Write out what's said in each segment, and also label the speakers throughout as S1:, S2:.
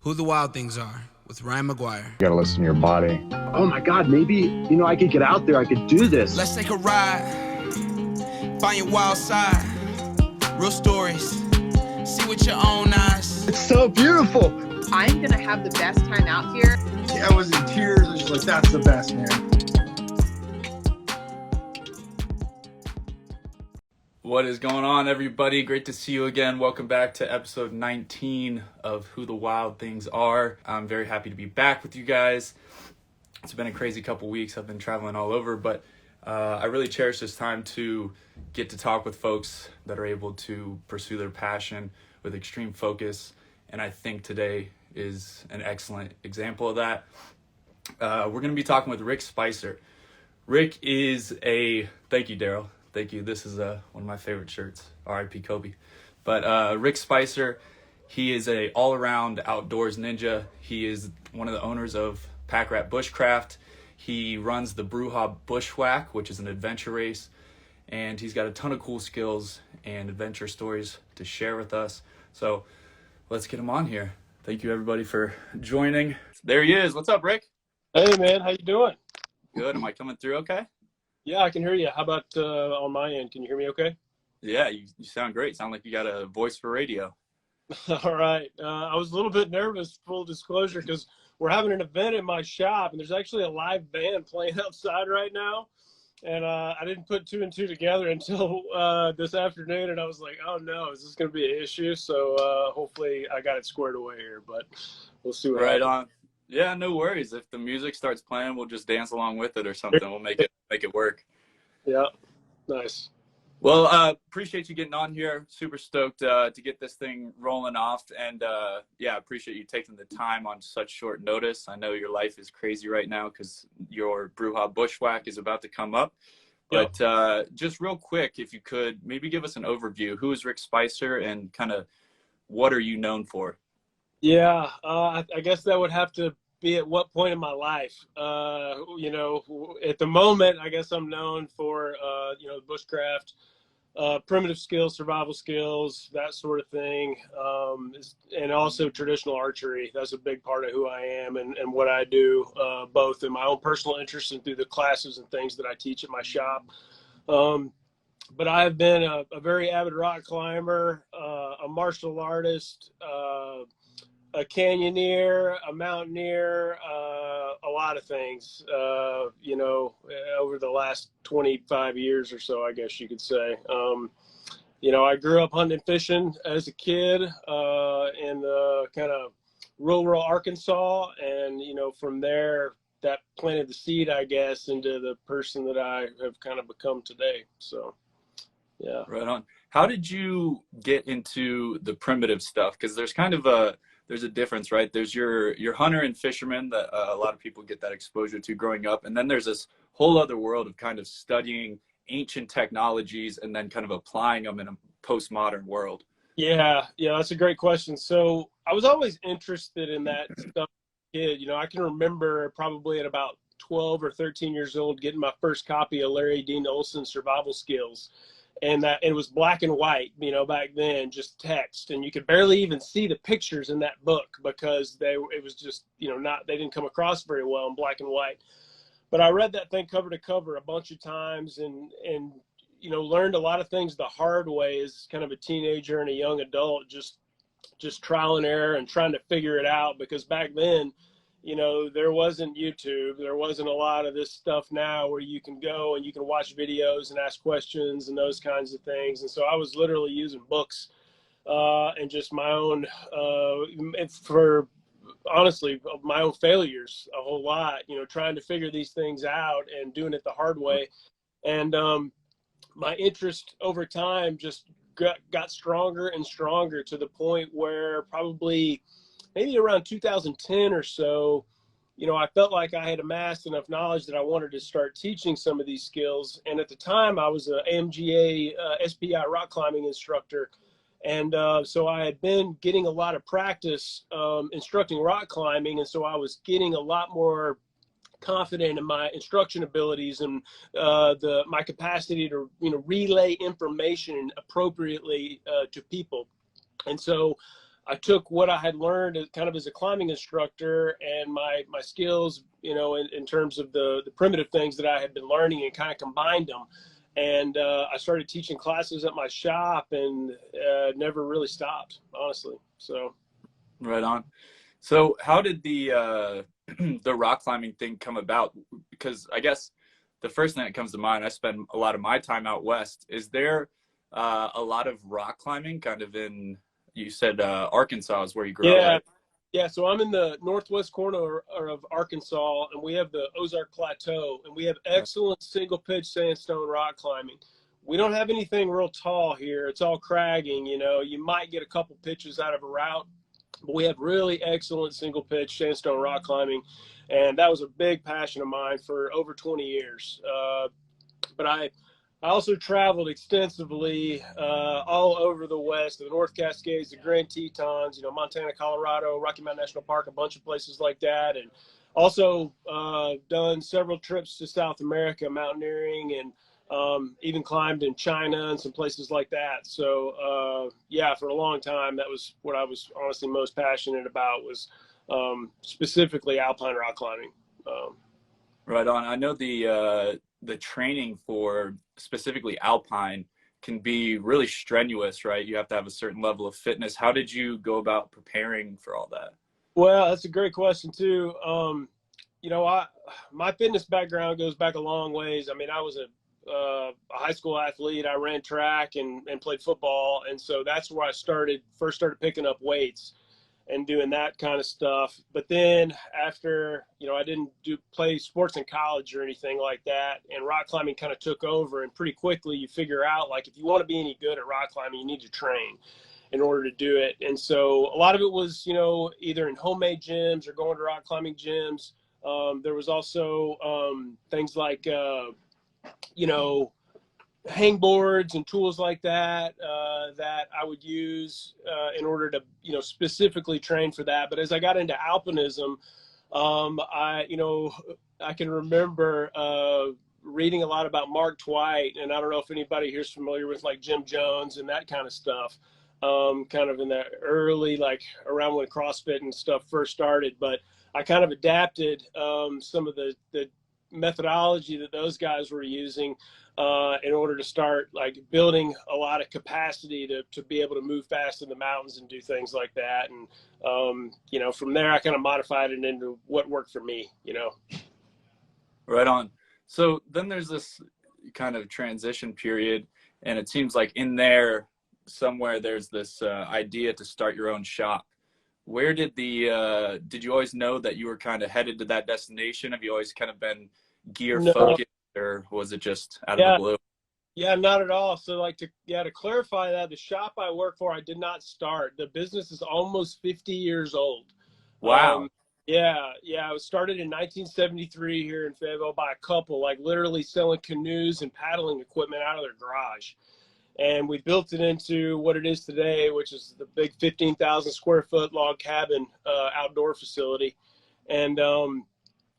S1: Who the Wild Things Are with Ryan McGuire.
S2: You gotta listen to your body.
S3: Oh my God, maybe, I could get out there, I could do this.
S1: Let's take a ride, find your wild side, real stories, see with your own eyes.
S3: It's so beautiful.
S4: I'm gonna have the best time out here.
S5: Yeah, I was in tears. I was like, that's the best, man.
S6: What is going on, everybody? Great to see you again. Welcome back to episode 19 of Who the Wild Things Are. I'm very happy to be back with you guys. It's been a crazy couple weeks. I've been traveling all over, but I really cherish this time to get to talk with folks that are able to pursue their passion with extreme focus. And I think today is an excellent example of that. We're going to be talking with Rick Spicer. Rick is thank you, Daryl. Thank you. This is one of my favorite shirts. R.I.P. Kobe. But Rick Spicer, he is a all-around outdoors ninja. He is one of the owners of Pack Rat Bushcraft. He runs the Brewha Bushwhack, which is an adventure race. And he's got a ton of cool skills and adventure stories to share with us. So let's get him on here. Thank you, everybody, for joining. There he is. What's up, Rick?
S7: Hey, man. How you doing?
S6: Good. Am I coming through okay?
S7: Yeah, I can hear you. How about on my end? Can you hear me okay?
S6: Yeah, you sound great. Sound like you got a voice for radio.
S7: All right. I was a little bit nervous, full disclosure, because we're having an event in my shop, and there's actually a live band playing outside right now. And I didn't put two and two together until this afternoon, and I was like, oh, no, is this going to be an issue? So hopefully I got it squared away here, but we'll see what happens.
S6: Right on. Yeah, no worries. If the music starts playing, we'll just dance along with it or something. We'll make it work.
S7: Yeah, nice.
S6: Well, appreciate you getting on here. Super stoked to get this thing rolling off. And yeah, appreciate you taking the time on such short notice. I know your life is crazy right now because your Brewha Bushwhack is about to come up. But just real quick, if you could, maybe give us an overview. Who is Rick Spicer and kind of what are you known for?
S7: Yeah, I guess that would have to be at what point in my life. At the moment, I guess I'm known for, bushcraft, primitive skills, survival skills, that sort of thing, and also traditional archery. That's a big part of who I am and what I do, both in my own personal interest and through the classes and things that I teach at my shop. But I've been a very avid rock climber, a martial artist, a canyoneer, a mountaineer, a lot of things, over the last 25 years or so, I guess you could say. I grew up hunting and fishing as a kid in kind of rural Arkansas. And, from there, that planted the seed, I guess, into the person that I have kind of become today. So, yeah. Right
S6: on. How did you get into the primitive stuff? Because there's kind of there's a difference, right? There's your hunter and fisherman that a lot of people get that exposure to growing up. And then there's this whole other world of kind of studying ancient technologies and then kind of applying them in a postmodern world. Yeah,
S7: that's a great question. So I was always interested in that stuff as a kid. I can remember probably at about 12 or 13 years old getting my first copy of Larry Dean Olson's Survival Skills. And that it was black and white, back then, just text, and you could barely even see the pictures in that book because it was just, they didn't come across very well in black and white. But I read that thing cover to cover a bunch of times and learned a lot of things the hard way as kind of a teenager and a young adult, just trial and error and trying to figure it out, because back then, there wasn't YouTube. There wasn't a lot of this stuff now where you can go and you can watch videos and ask questions and those kinds of things. And so I was literally using books and just my own, for honestly, my own failures a whole lot, trying to figure these things out and doing it the hard way. And my interest over time just got stronger and stronger to the point where probably maybe around 2010 or so, I felt like I had amassed enough knowledge that I wanted to start teaching some of these skills. And at the time, I was an AMGA SPI rock climbing instructor. And so I had been getting a lot of practice instructing rock climbing. And so I was getting a lot more confident in my instruction abilities and my capacity to, relay information appropriately to people. And so I took what I had learned kind of as a climbing instructor and my skills, in terms of the primitive things that I had been learning, and kind of combined them. And I started teaching classes at my shop, and never really stopped, honestly. So.
S6: Right on. So how did the the rock climbing thing come about? Because I guess the first thing that comes to mind, I spend a lot of my time out west. Is there a lot of rock climbing kind of in, you said Arkansas is where you grew up, right?
S7: Yeah, so I'm in the northwest corner of Arkansas, and we have the Ozark Plateau, and we have excellent single pitch sandstone rock climbing. We don't have anything real tall here. It's all cragging, You might get a couple pitches out of a route, but we have really excellent single pitch sandstone rock climbing, and that was a big passion of mine for over 20 years. But I also traveled extensively all over the West, the North Cascades, the Grand Tetons, Montana, Colorado, Rocky Mountain National Park, a bunch of places like that. And also done several trips to South America, mountaineering, and even climbed in China and some places like that. So, yeah, for a long time, that was what I was honestly most passionate about, was specifically alpine rock climbing.
S6: Right on. I know the training for specifically alpine can be really strenuous, right? You have to have a certain level of fitness. How did you go about preparing for all that?
S7: Well, that's a great question too. My fitness background goes back a long ways. I mean, I was a high school athlete. I ran track and played football. And so that's where I first started picking up weights and doing that kind of stuff. But then after, I didn't play sports in college or anything like that, and rock climbing kind of took over, and pretty quickly you figure out, like, if you want to be any good at rock climbing, you need to train in order to do it. And so a lot of it was, either in homemade gyms or going to rock climbing gyms. There was also things like, hangboards and tools like that that I would use in order to specifically train for that. But as I got into alpinism, I can remember reading a lot about Mark Twight, and I don't know if anybody here is familiar with like Jim Jones and that kind of stuff, kind of in the early, like around when CrossFit and stuff first started. But I kind of adapted some of the methodology that those guys were using in order to start like building a lot of capacity to be able to move fast in the mountains and do things like that. And, from there, I kind of modified it into what worked for me,
S6: Right on. So then there's this kind of transition period, and it seems like in there somewhere there's this idea to start your own shop. Where did did you always know that you were kind of headed to that destination? Have you always kind of been gear focused, or was it just out of the blue?
S7: Yeah, not at all. So to clarify that, the shop I work for, I did not start. The business is almost 50 years old.
S6: Wow.
S7: Yeah. It was started in 1973 here in Fayetteville by a couple, like literally selling canoes and paddling equipment out of their garage. And we built it into what it is today, which is the big 15,000 square foot log cabin outdoor facility. And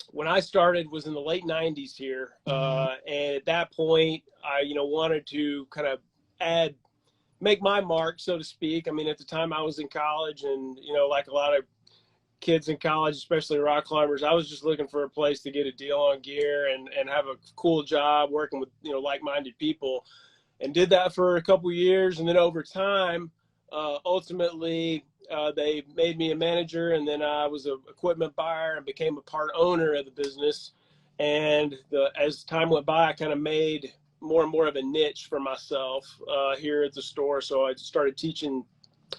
S7: when I started was in the late 90s here. And at that point, I, wanted to kind of make my mark, so to speak. I mean, at the time I was in college, and, like a lot of kids in college, especially rock climbers, I was just looking for a place to get a deal on gear and have a cool job working with, like-minded people. And did that for a couple of years. And then over time, ultimately, they made me a manager, and then I was an equipment buyer and became a part owner of the business. And as time went by, I kind of made more and more of a niche for myself here at the store. So I started teaching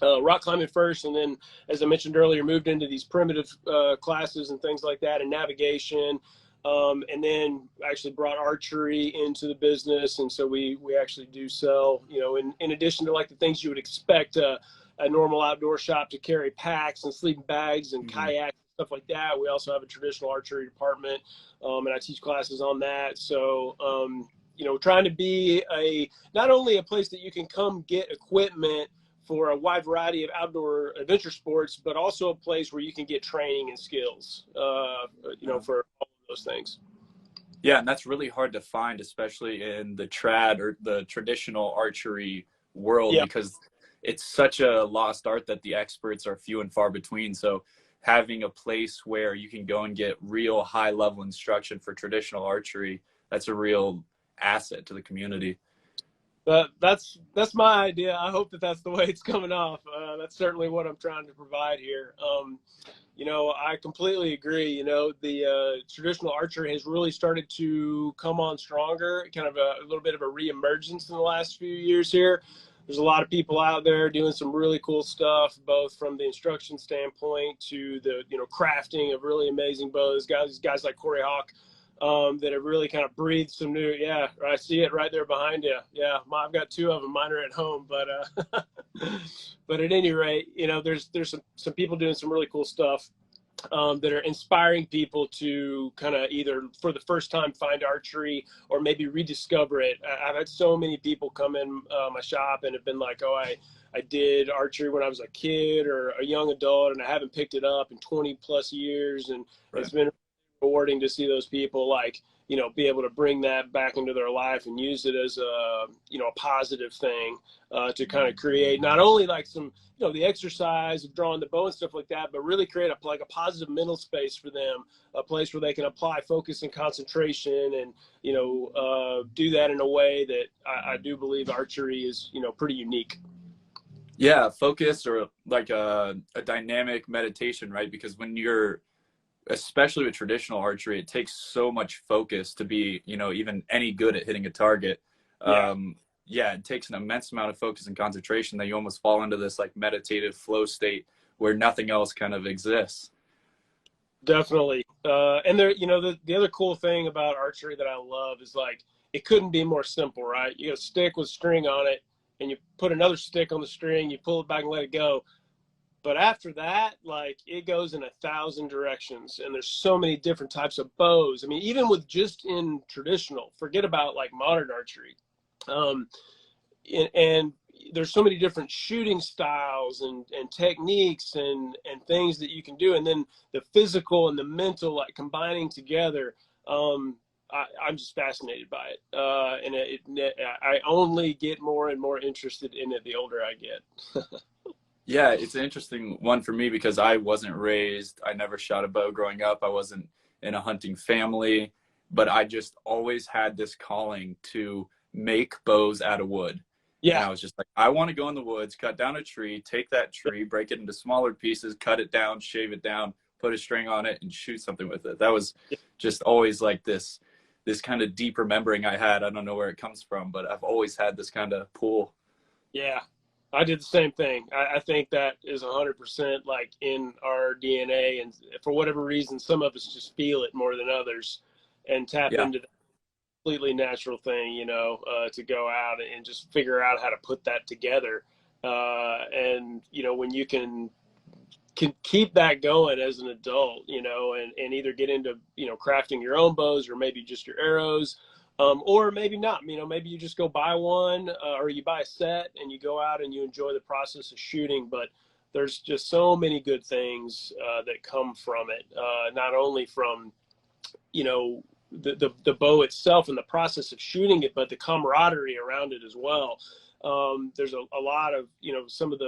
S7: rock climbing first, and then, as I mentioned earlier, moved into these primitive classes and things like that, and navigation. And then actually brought archery into the business. And so we actually do sell, in addition to like the things you would expect a normal outdoor shop to carry, packs and sleeping bags and kayaks, stuff like that. We also have a traditional archery department, and I teach classes on that. So, trying to be not only a place that you can come get equipment for a wide variety of outdoor adventure sports, but also a place where you can get training and skills, for all those things.
S6: Yeah, and that's really hard to find, especially in the trad or the traditional archery world, because it's such a lost art that the experts are few and far between. So having a place where you can go and get real high level instruction for traditional archery, that's a real asset to the community.
S7: That's my idea. I hope that that's the way it's coming off. That's certainly what I'm trying to provide here. I completely agree. The traditional archery has really started to come on stronger, kind of a little bit of a reemergence in the last few years here. There's a lot of people out there doing some really cool stuff, both from the instruction standpoint to the, crafting of really amazing bows. Guys like Corey Hawk, that have really kind of breathed some new. Yeah, I see it right there behind you. Yeah, I've got two of them. Mine are at home, but but at any rate, there's some people doing some really cool stuff that are inspiring people to kind of either for the first time find archery or maybe rediscover it. I've had so many people come in my shop and have been like, oh, I did archery when I was a kid or a young adult, and I haven't picked it up in 20 plus years, and
S6: Right.
S7: It's been rewarding to see those people be able to bring that back into their life and use it as a positive thing to kind of create not only like some the exercise of drawing the bow and stuff like that, but really create a positive mental space for them, a place where they can apply focus and concentration, and do that in a way that I do believe archery is pretty unique.
S6: Yeah, focus, or like a dynamic meditation, right? Because when you're, especially with traditional archery, it takes so much focus to be, even any good at hitting a target. It takes an immense amount of focus and concentration that you almost fall into this like meditative flow state where nothing else kind of exists.
S7: Definitely. And there, the other cool thing about archery that I love is like, it couldn't be more simple, right? You got a stick with string on it, and you put another stick on the string, you pull it back and let it go. But after that, like, it goes in 1,000 directions, and there's so many different types of bows. I mean, even with just in traditional, forget about like modern archery. And there's so many different shooting styles and techniques and things that you can do. And then the physical and the mental, like combining together. I'm just fascinated by it. And I only get more and more interested in it the older I get.
S6: Yeah, it's an interesting one for me because I never shot a bow growing up. I wasn't in a hunting family, but I just always had this calling to make bows out of wood.
S7: Yeah.
S6: And I was just like, I want to go in the woods, cut down a tree, take that tree, break it into smaller pieces, cut it down, shave it down, put a string on it, and shoot something with it. That was just always like this kind of deep remembering I had. I don't know where it comes from, but I've always had this kind of pull.
S7: Yeah. I did the same thing. I think that is 100% like in our DNA, and for whatever reason, some of us just feel it more than others and tap into that completely natural thing, to go out and just figure out how to put that together. And when you can keep that going as an adult, and either get into, crafting your own bows or maybe just your arrows. Or maybe not, maybe you just go buy one or you buy a set and you go out and you enjoy the process of shooting. But there's just so many good things that come from it, not only from, the bow itself and the process of shooting it, but the camaraderie around it as well. There's a lot of, some of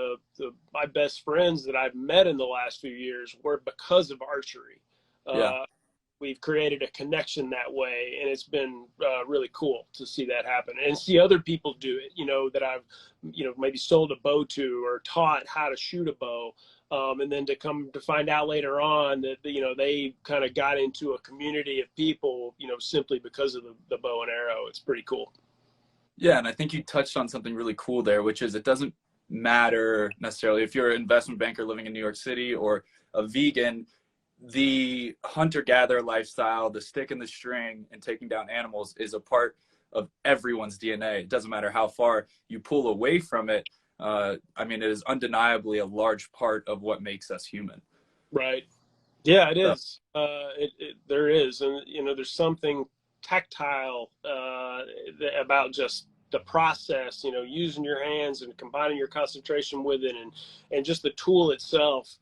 S7: my best friends that I've met in the last few years were because of archery. We've created a connection that way, and it's been really cool to see that happen and see other people do it, that I've, maybe sold a bow to or taught how to shoot a bow. And then to come to find out later on that, they kind of got into a community of people, simply because of the bow and arrow. It's pretty cool.
S6: Yeah, and I think you touched on something really cool there, which is it doesn't matter necessarily if you're an investment banker living in New York City or a vegan. The hunter-gatherer lifestyle, the stick and the string and taking down animals is a part of everyone's DNA. It doesn't matter how far you pull away from it. It is undeniably a large part of what makes us human.
S7: Right. Yeah, it is. There is. And, there's something tactile about just the process, using your hands and combining your concentration with it and just the tool itself.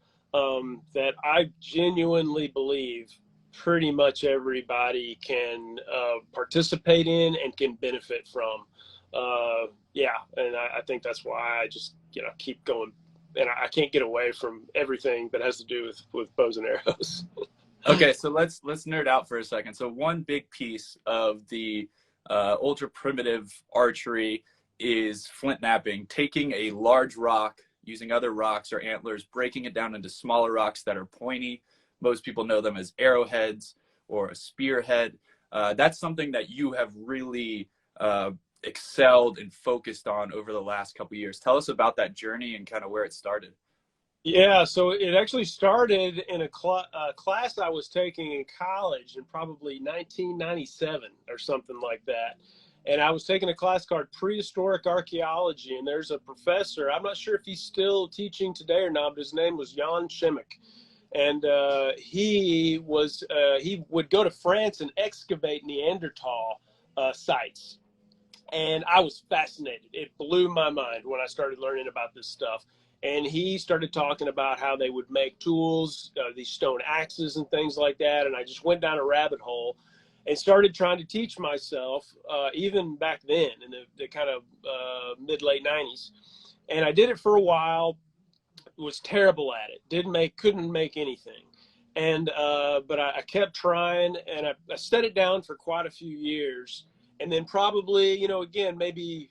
S7: That I genuinely believe pretty much everybody can participate in and can benefit from. Yeah, and I think that's why I just, keep going, and I can't get away from everything that has to do with bows and arrows.
S6: Okay, so let's nerd out for a second. So one big piece of the ultra primitive archery is flint knapping, taking a large rock, using other rocks or antlers, breaking it down into smaller rocks that are pointy. Most people know them as arrowheads or a spearhead. That's something that you have really excelled and focused on over the last couple of years. Tell us about that journey and kind of where it started.
S7: Yeah, so it actually started in a class I was taking in college in probably 1997 or something like that. And I was taking a class called Prehistoric Archaeology, and there's a professor, I'm not sure if he's still teaching today or not, but his name was Jan Shimmick. And he would go to France and excavate Neanderthal sites. And I was fascinated. It blew my mind when I started learning about this stuff. And he started talking about how they would make tools, these stone axes and things like that. And I just went down a rabbit hole and started trying to teach myself, even back then in the kind of mid-late 90s. And I did it for a while, was terrible at it, couldn't make anything. And but I kept trying, and I set it down for quite a few years. And then probably, again, maybe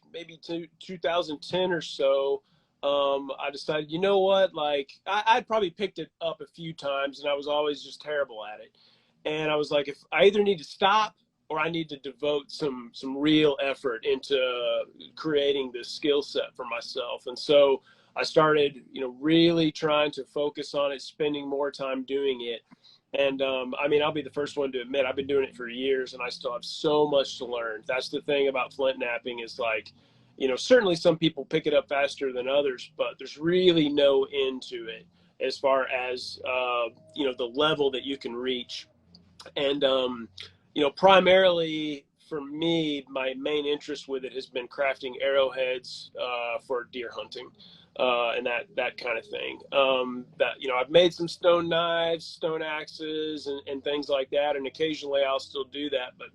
S7: 2010 or so, I decided, you know what, like I'd probably picked it up a few times and I was always just terrible at it. And I was like, if I either need to stop or I need to devote some real effort into creating this skill set for myself. And so I started, really trying to focus on it, spending more time doing it. And I'll be the first one to admit I've been doing it for years and I still have so much to learn. That's the thing about flint knapping is like, certainly some people pick it up faster than others, but there's really no end to it as far as, the level that you can reach. And, primarily for me, my main interest with it has been crafting arrowheads for deer hunting. And that kind of thing. I've made some stone knives, stone axes, and things like that. And occasionally I'll still do that. But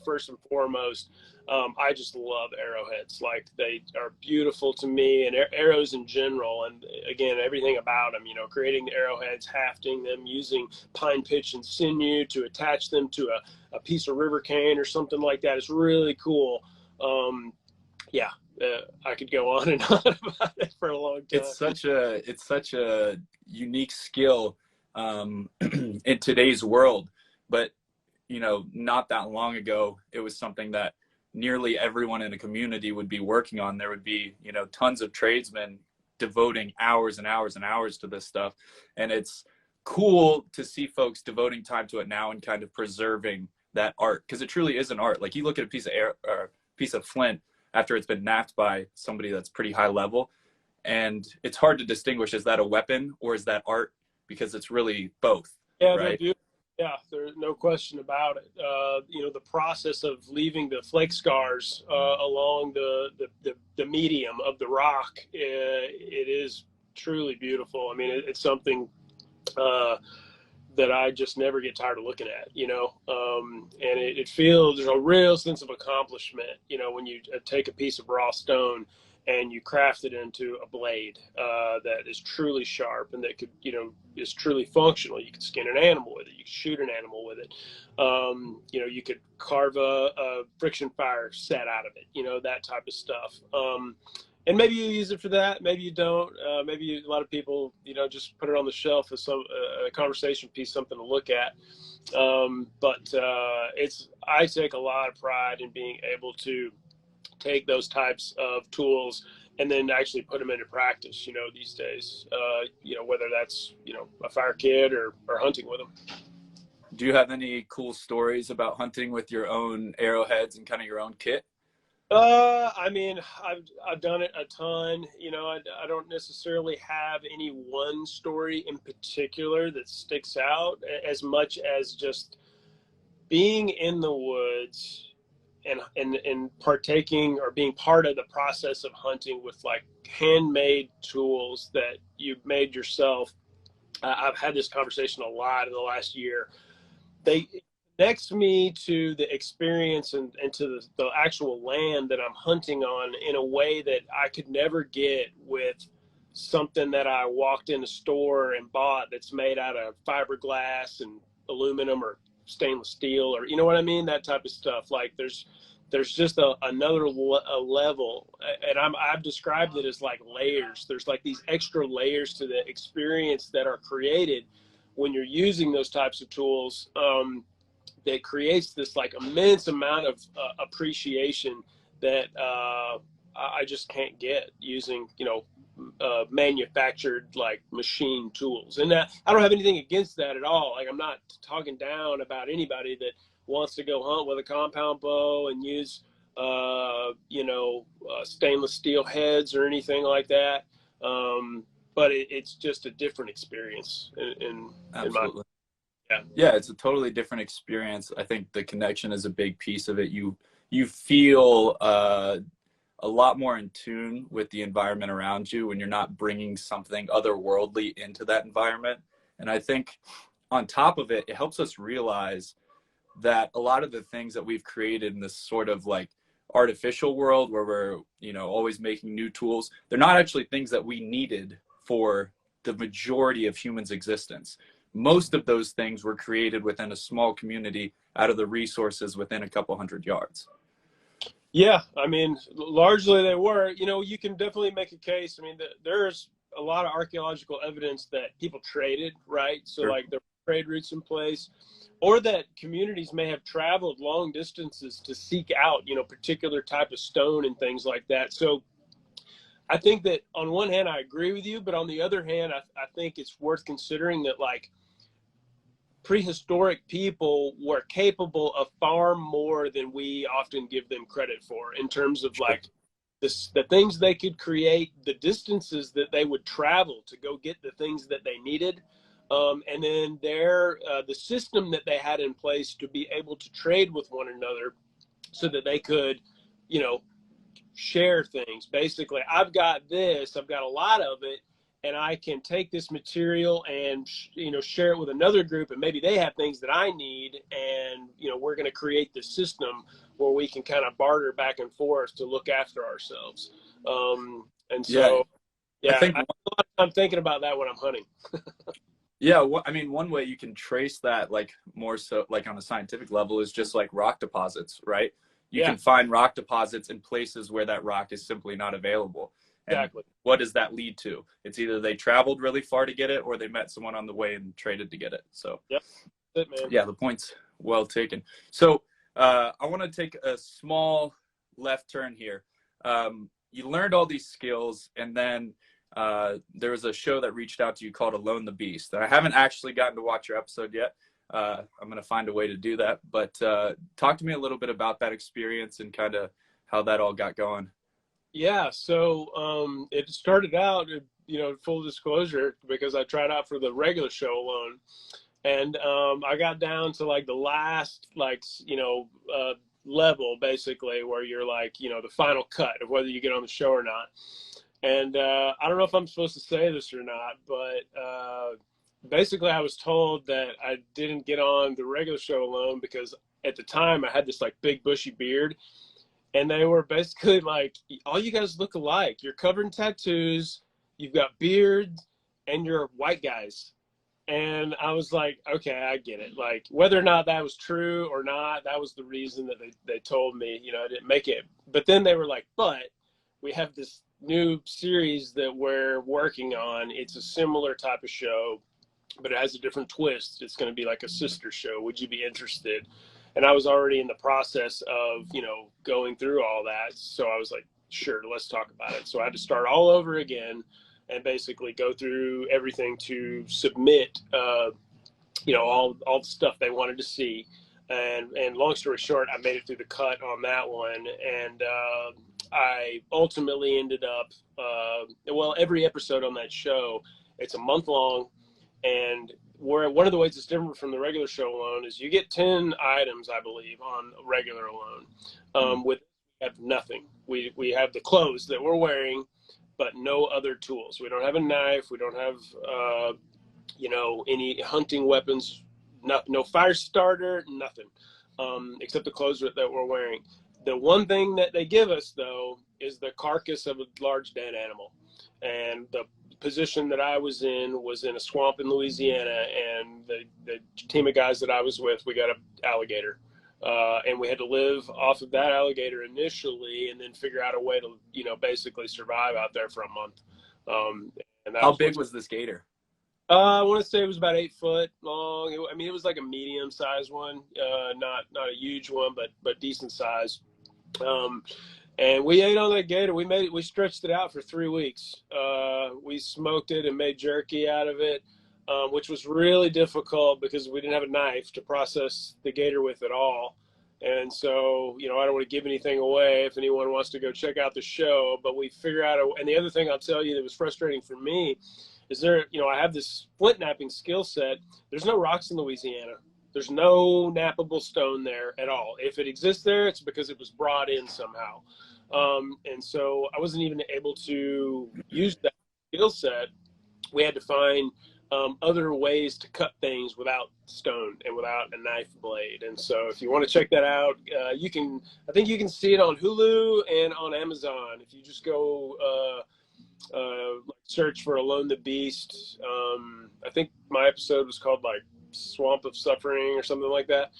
S7: first and foremost, I just love arrowheads. Like they are beautiful to me, and arrows in general. And again, everything about them, creating the arrowheads, hafting them, using pine pitch and sinew to attach them to a piece of river cane or something like that is really cool. I could go on and on about it for a long time.
S6: It's such a unique skill in today's world, but not that long ago, it was something that nearly everyone in a community would be working on. There would be tons of tradesmen devoting hours and hours and hours to this stuff, and it's cool to see folks devoting time to it now and kind of preserving that art, because it truly is an art. Like you look at a piece of flint after it's been knapped by somebody that's pretty high level, and it's hard to distinguish, is that a weapon or is that art, because it's really both.
S7: Yeah,
S6: right?
S7: There's no question about it. The process of leaving the flake scars along the medium of the rock, it is truly beautiful. I mean, it's something that I just never get tired of looking at, and it feels, there's a real sense of accomplishment, when you take a piece of raw stone and you craft it into a blade that is truly sharp and that could, is truly functional. You could skin an animal with it. You could shoot an animal with it. You could carve a friction fire set out of it, that type of stuff. And maybe you use it for that. Maybe you don't. Maybe a lot of people, just put it on the shelf as a conversation piece, something to look at. But I take a lot of pride in being able to take those types of tools and then actually put them into practice, these days, whether that's, a fire kit or hunting with them.
S6: Do you have any cool stories about hunting with your own arrowheads and kind of your own kit?
S7: I've done it a ton. I don't necessarily have any one story in particular that sticks out as much as just being in the woods and partaking or being part of the process of hunting with like handmade tools that you've made yourself. I've had this conversation a lot in the last year. connects me to the experience and to the actual land that I'm hunting on in a way that I could never get with something that I walked in a store and bought that's made out of fiberglass and aluminum or stainless steel, or you know what I mean, that type of stuff. Like there's just another level, and I've described it as like layers. There's like these extra layers to the experience that are created when you're using those types of tools, that creates this like immense amount of appreciation that I just can't get using, manufactured like machine tools. And that, I don't have anything against that at all. Like I'm not talking down about anybody that wants to go hunt with a compound bow and use stainless steel heads or anything like that. But it's just a different experience in
S6: Absolutely.
S7: Yeah,
S6: it's a totally different experience. I think the connection is a big piece of it. You feel a lot more in tune with the environment around you when you're not bringing something otherworldly into that environment. And I think on top of it, it helps us realize that a lot of the things that we've created in this sort of like artificial world where we're, always making new tools, they're not actually things that we needed for the majority of humans' existence. Most of those things were created within a small community out of the resources within a couple hundred yards.
S7: Yeah, I mean, largely they were. You can definitely make a case. I mean, there's a lot of archaeological evidence that people traded, right? So,
S6: Sure.
S7: like, there were trade routes in place, or that communities may have traveled long distances to seek out, particular type of stone and things like that. So, I think that on one hand, I agree with you, but on the other hand, I think it's worth considering that, like, prehistoric people were capable of far more than we often give them credit for in terms of like the things they could create, the distances that they would travel to go get the things that they needed, and then the system that they had in place to be able to trade with one another so that they could, share things. Basically, I've got a lot of it, and I can take this material and share it with another group, and maybe they have things that I need, and we're going to create this system where we can kind of barter back and forth to look after ourselves. And so, I spend a lot of time thinking about that when I'm hunting.
S6: Yeah, I mean, one way you can trace that, like more so, like on a scientific level, is just like rock deposits, right? You can find rock deposits in places where that rock is simply not available. And
S7: exactly.
S6: What does that lead to? It's either they traveled really far to get it, or they met someone on the way and traded to get it. So,
S7: yep. That's it, man.
S6: Yeah, the point's well taken. So, I want to take a small left turn here. You learned all these skills, and then there was a show that reached out to you called Alone the Beast. I haven't actually gotten to watch your episode yet. I'm going to find a way to do that. But talk to me a little bit about that experience and kind of how that all got going.
S7: Yeah, so it started out, full disclosure, because I tried out for the regular show alone. And I got down to like the last, level, basically, where you're like, the final cut of whether you get on the show or not. And I don't know if I'm supposed to say this or not, but basically I was told that I didn't get on the regular show alone because at the time I had this like big bushy beard. And they were basically like, all you guys look alike. You're covered in tattoos, you've got beards, and you're white guys. And I was like, okay, I get it. Like, whether or not that was true or not, that was the reason that they told me, I didn't make it. But then they were like, but we have this new series that we're working on. It's a similar type of show, but it has a different twist. It's going to be like a sister show. Would you be interested? And I was already in the process of, going through all that. So I was like, sure, let's talk about it. So I had to start all over again and basically go through everything to submit, all the stuff they wanted to see. And long story short, I made it through the cut on that one. And I ultimately ended up, every episode on that show, it's a month long. And one of the ways it's different from the regular show alone is you get 10 items, I believe, on regular alone. We have nothing. We have the clothes that we're wearing, but no other tools. We don't have a knife. We don't have, any hunting weapons no fire starter, nothing, except the clothes that we're wearing. The one thing that they give us, though, is the carcass of a large dead animal. And the position that I was in a swamp in Louisiana, and the team of guys that I was with, we got an alligator. And we had to live off of that alligator initially, and then figure out a way to, basically survive out there for a month. And
S6: How big was this gator?
S7: I want to say it was about 8 foot long. It was like a medium-sized one, not a huge one, but decent size. And we ate on that gator. We stretched it out for 3 weeks. We smoked it and made jerky out of it, which was really difficult because we didn't have a knife to process the gator with at all. And so, I don't want to give anything away if anyone wants to go check out the show, but we figure out, and the other thing I'll tell you that was frustrating for me is I have this flint knapping skill set. There's no rocks in Louisiana. There's no knappable stone there at all. If it exists there, it's because it was brought in somehow. And so I wasn't even able to use that skill set. We had to find other ways to cut things without stone and without a knife blade. And so if you want to check that out, I think you can see it on Hulu and on Amazon. If you just go search for Alone the Beast. I think my episode was called like Swamp of Suffering or something like that.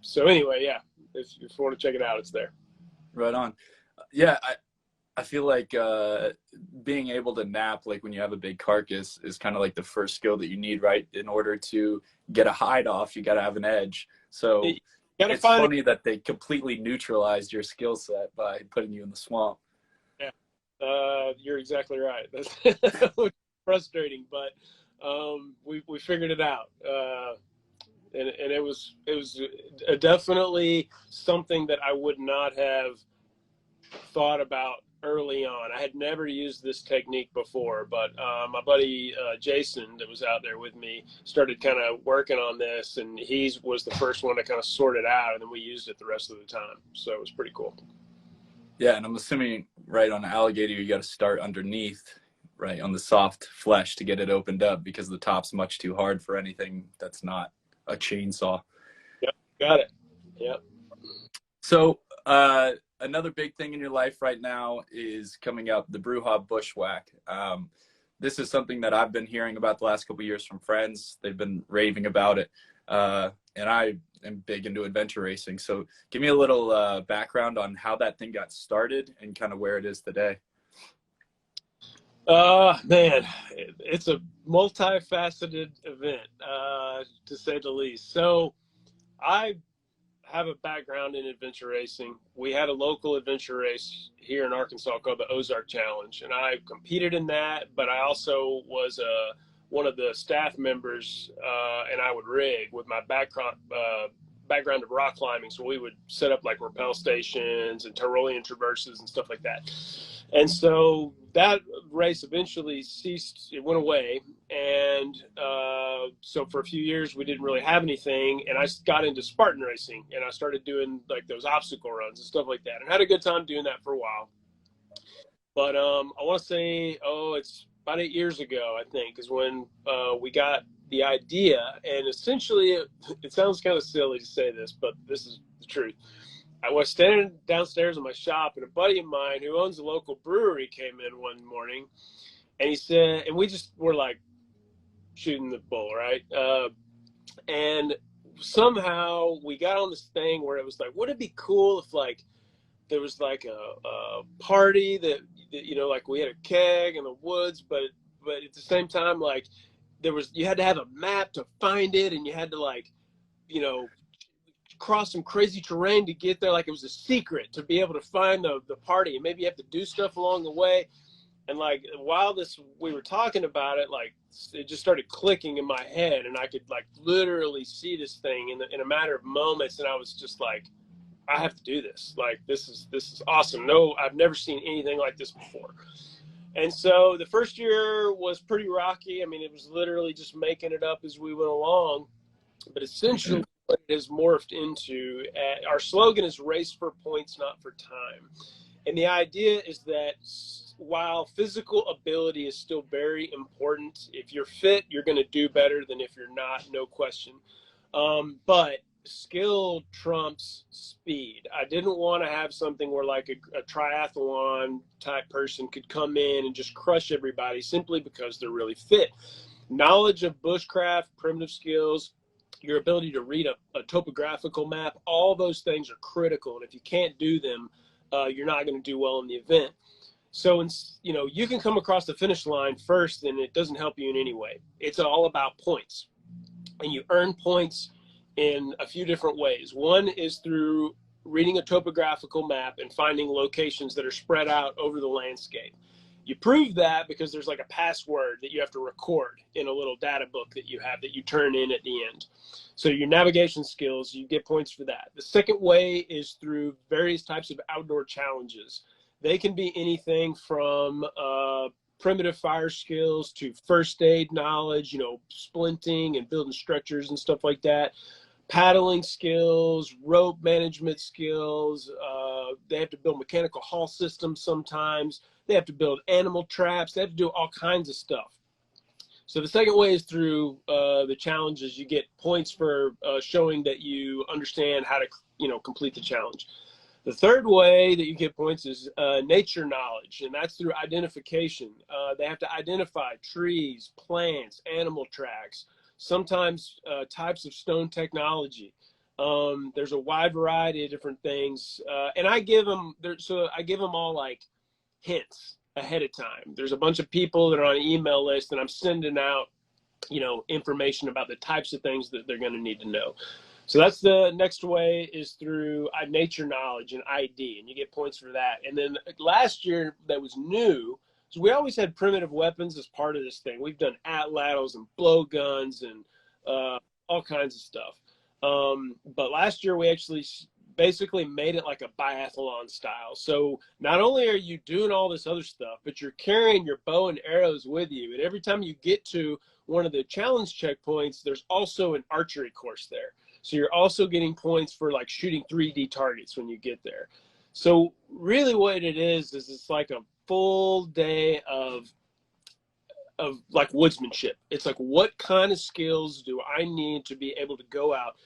S7: So anyway, yeah, if you want to check it out, it's there.
S6: Right on. Yeah, I feel like being able to nap, like when you have a big carcass, is kind of like the first skill that you need, right? In order to get a hide off, you got to have an edge. So it's funny that they completely neutralized your skill set by putting you in the swamp.
S7: Yeah, you're exactly right. That's frustrating, but we figured it out. And it was definitely something that I would not have thought about early on. I had never used this technique before, but my buddy Jason that was out there with me started kind of working on this, and he was the first one to kind of sort it out, and then we used it the rest of the time. So it was pretty cool.
S6: Yeah, and I'm assuming, right, on an alligator, you got to start underneath, right, on the soft flesh to get it opened up, because the top's much too hard for anything that's not a chainsaw.
S7: Yep, got it. Yep.
S6: So another big thing in your life right now is coming up, the Brewha Bushwhack. This is something that I've been hearing about the last couple of years from friends. They've been raving about it. And I am big into adventure racing. So give me a little background on how that thing got started and kind of where it is today.
S7: Man, it's a multifaceted event, to say the least. So I have a background in adventure racing. We had a local adventure race here in Arkansas called the Ozark Challenge, and I competed in that, but I also was one of the staff members, and I would rig with my background of rock climbing. So we would set up like rappel stations and Tyrolean traverses and stuff like that. And so that race eventually ceased. It went away. And so for a few years, we didn't really have anything. And I got into Spartan racing, and I started doing like those obstacle runs and stuff like that, and had a good time doing that for a while. But I want to say, it's about 8 years ago, I think, is when we got the idea. And essentially, it sounds kind of silly to say this, but this is the truth. I was standing downstairs in my shop, and a buddy of mine who owns a local brewery came in one morning, and he said, and we just were like shooting the bull, right? And somehow we got on this thing where it was like, wouldn't it be cool if like there was like a party that like we had a keg in the woods, but at the same time, like you had to have a map to find it, and you had to like, cross some crazy terrain to get there. Like it was a secret to be able to find the party, and maybe you have to do stuff along the way. And like while we were talking about it, like it just started clicking in my head, and I could like literally see this thing in a matter of moments. And I was just like, I have to do this. Like this is awesome. No, I've never seen anything like this before. And so the first year was pretty rocky. I mean, it was literally just making it up as we went along. But essentially, what it has morphed into, our slogan is "Race for points, not for time." And the idea is that while physical ability is still very important, if you're fit, you're going to do better than if you're not, no question. But skill trumps speed. I didn't want to have something where like a triathlon type person could come in and just crush everybody simply because they're really fit. Knowledge of bushcraft, primitive skills, your ability to read a topographical map, all those things are critical. And if you can't do them, you're not going to do well in the event. So, you can come across the finish line first and it doesn't help you in any way. It's all about points. And you earn points in a few different ways. One is through reading a topographical map and finding locations that are spread out over the landscape. You prove that because there's like a password that you have to record in a little data book that you have that you turn in at the end. So your navigation skills, you get points for that. The second way is through various types of outdoor challenges. They can be anything from primitive fire skills to first aid knowledge, splinting and building structures and stuff like that. Paddling skills, rope management skills. They have to build mechanical haul systems sometimes. They have to build animal traps. They have to do all kinds of stuff. So the second way is through the challenges. You get points for showing that you understand how to, complete the challenge. The third way that you get points is nature knowledge, and that's through identification. They have to identify trees, plants, animal tracks, sometimes types of stone technology. There's a wide variety of different things, and I give them all like hints ahead of time. There's a bunch of people that are on an email list, and I'm sending out, information about the types of things that they're going to need to know. So that's the next way, is through nature knowledge and ID, and you get points for that. And then last year that was new, so we always had primitive weapons as part of this thing. We've done atlatls and blowguns and all kinds of stuff. But last year we actually basically made it like a biathlon style. So not only are you doing all this other stuff, but you're carrying your bow and arrows with you. And every time you get to one of the challenge checkpoints, there's also an archery course there. So you're also getting points for like shooting 3D targets when you get there. So really what it is it's like a full day of like woodsmanship. It's like, what kind of skills do I need to be able to go out,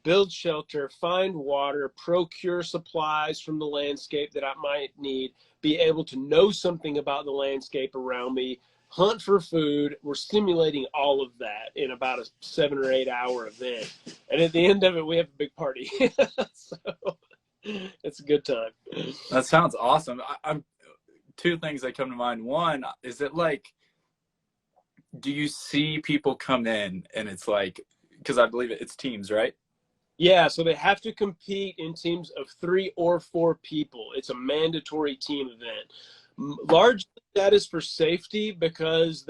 S7: build shelter, find water, procure supplies from the landscape that I might need, be able to know something about the landscape around me, hunt for food. We're simulating all of that in about a 7 or 8 hour event. And at the end of it, we have a big party. So it's a good time.
S6: That sounds awesome. I'm two things that come to mind. One, is it like, do you see people come in and it's like, because I believe it's teams, right?
S7: Yeah, so they have to compete in teams of 3 or 4 people. It's a mandatory team event. Largely that is for safety, because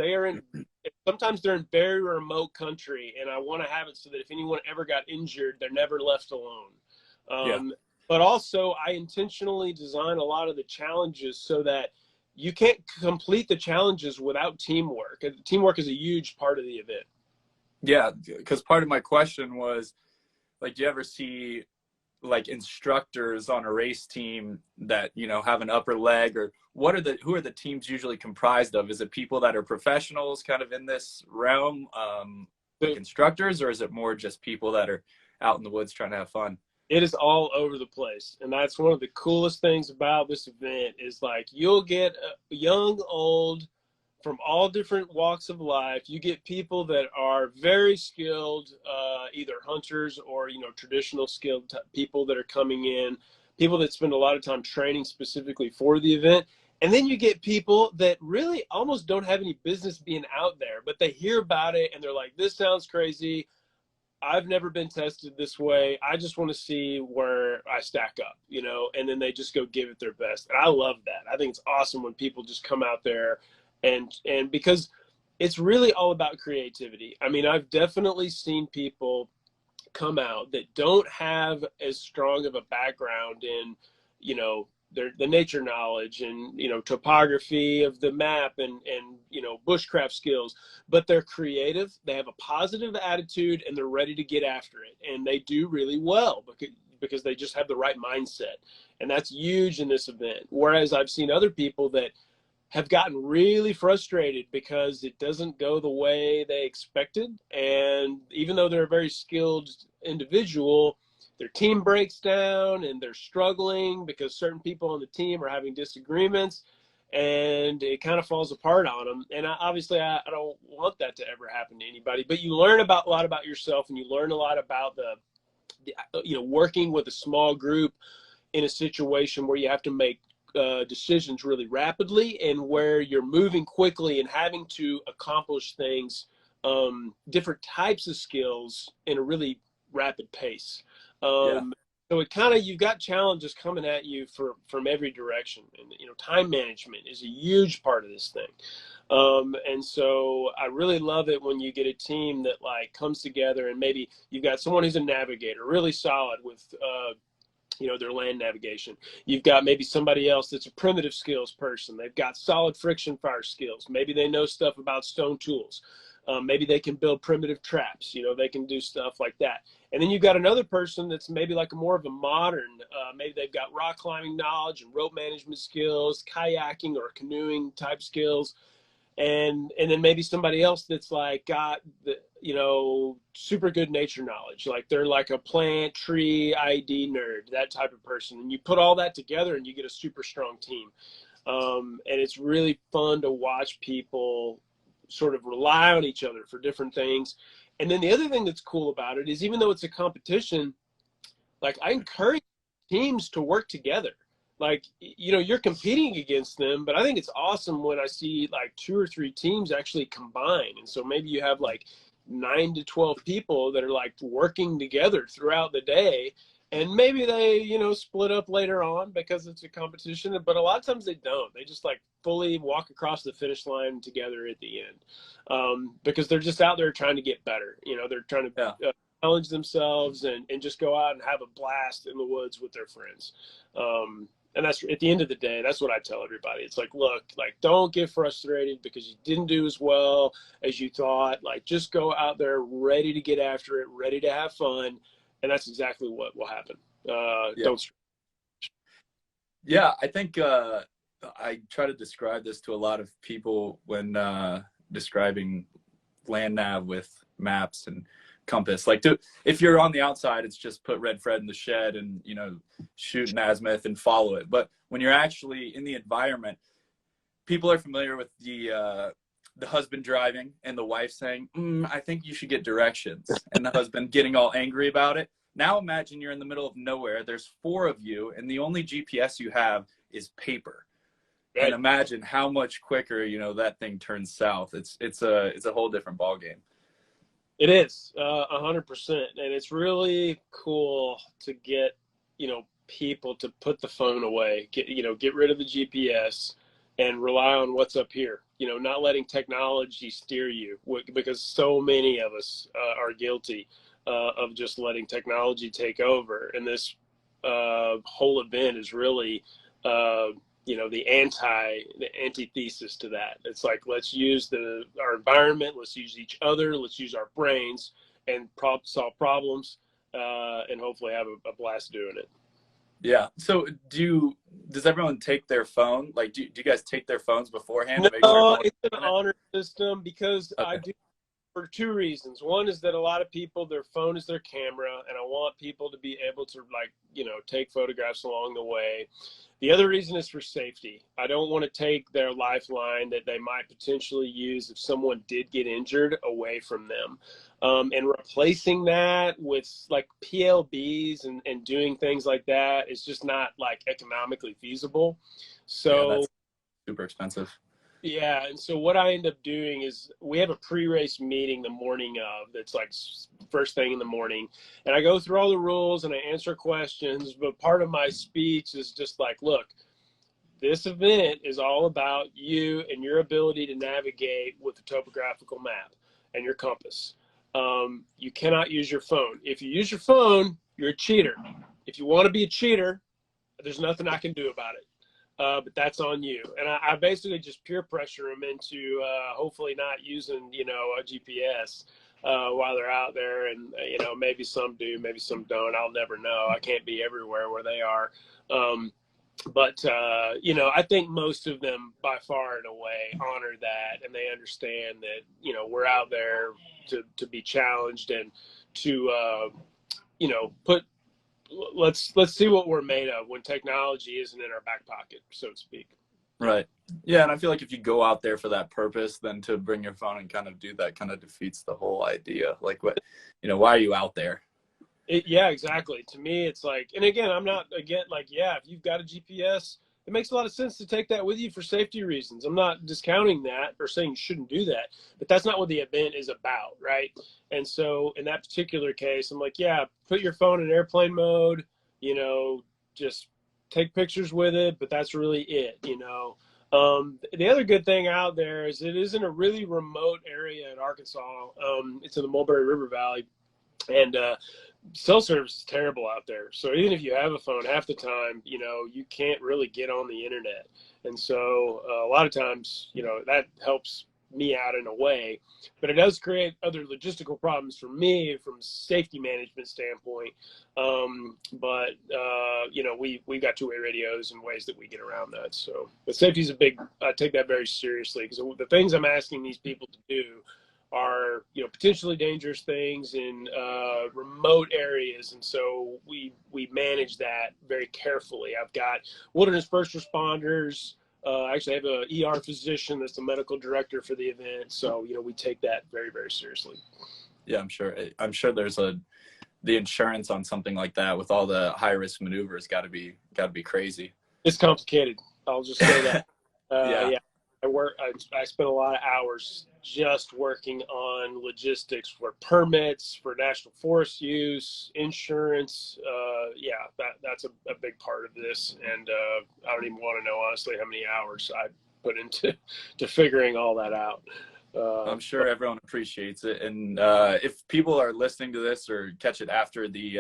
S7: sometimes they're in very remote country, and I want to have it so that if anyone ever got injured, they're never left alone. But also I intentionally design a lot of the challenges so that you can't complete the challenges without teamwork. Teamwork is a huge part of the event.
S6: Yeah, because part of my question was, like, do you ever see like instructors on a race team that, have an upper leg, or who are the teams usually comprised of? Is it people that are professionals kind of in this realm, like instructors, or is it more just people that are out in the woods trying to have fun?
S7: It is all over the place. And that's one of the coolest things about this event, is like, you'll get young, old, from all different walks of life. You get people that are very skilled, either hunters or, traditional skilled people that are coming in, people that spend a lot of time training specifically for the event. And then you get people that really almost don't have any business being out there, but they hear about it and they're like, this sounds crazy. I've never been tested this way. I just want to see where I stack up, and then they just go give it their best. And I love that. I think it's awesome when people just come out there and because it's really all about creativity. I mean, I've definitely seen people come out that don't have as strong of a background in, the nature knowledge and, topography of the map and bushcraft skills, but they're creative. They have a positive attitude and they're ready to get after it. And they do really well because they just have the right mindset. And that's huge in this event. Whereas I've seen other people that have gotten really frustrated because it doesn't go the way they expected. And even though they're a very skilled individual, their team breaks down and they're struggling because certain people on the team are having disagreements, and it kind of falls apart on them. And obviously I don't want that to ever happen to anybody, but you learn a lot about yourself, and you learn a lot about the working with a small group in a situation where you have to make decisions really rapidly, and where you're moving quickly and having to accomplish things, different types of skills in a really rapid pace. So it kind of, you've got challenges coming at you from every direction, and time management is a huge part of this thing. And so I really love it when you get a team that like comes together, and maybe you've got someone who's a navigator, really solid with their land navigation. You've got maybe somebody else that's a primitive skills person. They've got solid friction fire skills. Maybe they know stuff about stone tools. Maybe they can build primitive traps. They can do stuff like that. And then you've got another person that's maybe like more of a modern, maybe they've got rock climbing knowledge and rope management skills, kayaking or canoeing type skills. And then maybe somebody else that's like got the, super good nature knowledge. Like they're like a plant, tree, ID nerd, that type of person. And you put all that together and you get a super strong team. And it's really fun to watch people sort of rely on each other for different things. And then the other thing that's cool about it is, even though it's a competition, like I encourage teams to work together. Like, you're competing against them, but I think it's awesome when I see like 2 or 3 teams actually combine. And so maybe you have like 9 to 12 people that are like working together throughout the day, and maybe they, split up later on because it's a competition, but a lot of times they don't. They just like fully walk across the finish line together at the end, because they're just out there trying to get better. They're trying to challenge themselves and just go out and have a blast in the woods with their friends. And that's, at the end of the day, that's what I tell everybody. It's like, look, like, don't get frustrated because you didn't do as well as you thought. Like, just go out there ready to get after it, ready to have fun. And that's exactly what will happen. Don't.
S6: Yeah, I think I try to describe this to a lot of people when describing land nav with maps and compass. Like, if you're on the outside, it's just put red Fred in the shed and shoot an azimuth and follow it. But when you're actually in the environment, people are familiar with the husband driving and the wife saying, I think you should get directions, and the husband getting all angry about it. Now imagine you're in the middle of nowhere, there's 4 of you, and the only GPS you have is paper. Right. And imagine how much quicker that thing turns south. It's a whole different ball game.
S7: It is 100%, and it's really cool to get people to put the phone away, get rid of the GPS and rely on what's up here. Not letting technology steer you, because so many of us are guilty of just letting technology take over. And this whole event is really the antithesis to that. It's like, let's use our environment, let's use each other, let's use our brains and solve problems, and hopefully have a blast doing it.
S6: Yeah. So does everyone take their phone? Like, do you guys take their phones beforehand?
S7: No,
S6: to make sure
S7: it's an honor system, because
S6: okay.
S7: I do, for 2 reasons. One is that a lot of people, their phone is their camera, and I want people to be able to take photographs along the way. The other reason is for safety. I don't want to take their lifeline that they might potentially use if someone did get injured away from them. And replacing that with like PLBs and doing things like that is just not like economically feasible. So
S6: that's super expensive.
S7: Yeah, and so what I end up doing is we have a pre-race meeting the morning of, that's like first thing in the morning, and I go through all the rules and I answer questions, but part of my speech is just like, look, this event is all about you and your ability to navigate with the topographical map and your compass. You cannot use your phone. If you use your phone, you're a cheater. If you want to be a cheater, there's nothing I can do about it. But that's on you. And I basically just peer pressure them into hopefully not using, a GPS while they're out there. And, maybe some do, maybe some don't. I'll never know. I can't be everywhere where they are. But you know, I think most of them by far and away honor that, and they understand that, you know, we're out there to be challenged and to you know, let's see what we're made of when technology isn't in our back pocket, so to speak.
S6: Right. Yeah, and I feel like if you go out there for that purpose, then to bring your phone and kind of do that kind of defeats the whole idea. Like, what, you know, why are you out there?
S7: Yeah, exactly. To me, it's like, and again, I'm not, again, like, yeah, if you've got a GPS, it makes a lot of sense to take that with you for safety reasons. I'm not discounting that or saying you shouldn't do that, but that's not what the event is about, right? And so in that particular case, I'm like, yeah, put your phone in airplane mode, you know, just take pictures with it, but that's really it, you know. The other good thing out there is it is in a really remote area in Arkansas. It's in the Mulberry River Valley, and cell service is terrible out there. So even if you have a phone, half the time, you know, you can't really get on the internet. And so a lot of times, you know, that helps me out in a way, but it does create other logistical problems for me from a safety management standpoint. But you know, we got two-way radios and ways that we get around that. So, but safety is a big, I take that very seriously, because the things I'm asking these people to do are, you know, potentially dangerous things in remote areas, and so we manage that very carefully. I've got wilderness first responders. Actually, I have a ER physician that's the medical director for the event, so, you know, we take that very, very seriously.
S6: Yeah, I'm sure there's the insurance on something like that with all the high risk maneuvers got to be crazy.
S7: It's complicated. I'll just say that.
S6: Yeah.
S7: Yeah. I spent a lot of hours just working on logistics for permits, for national forest use, insurance. Yeah, that's a big part of this. And I don't even want to know, honestly, how many hours I put into figuring all that out.
S6: I'm sure everyone appreciates it. And if people are listening to this or catch it after the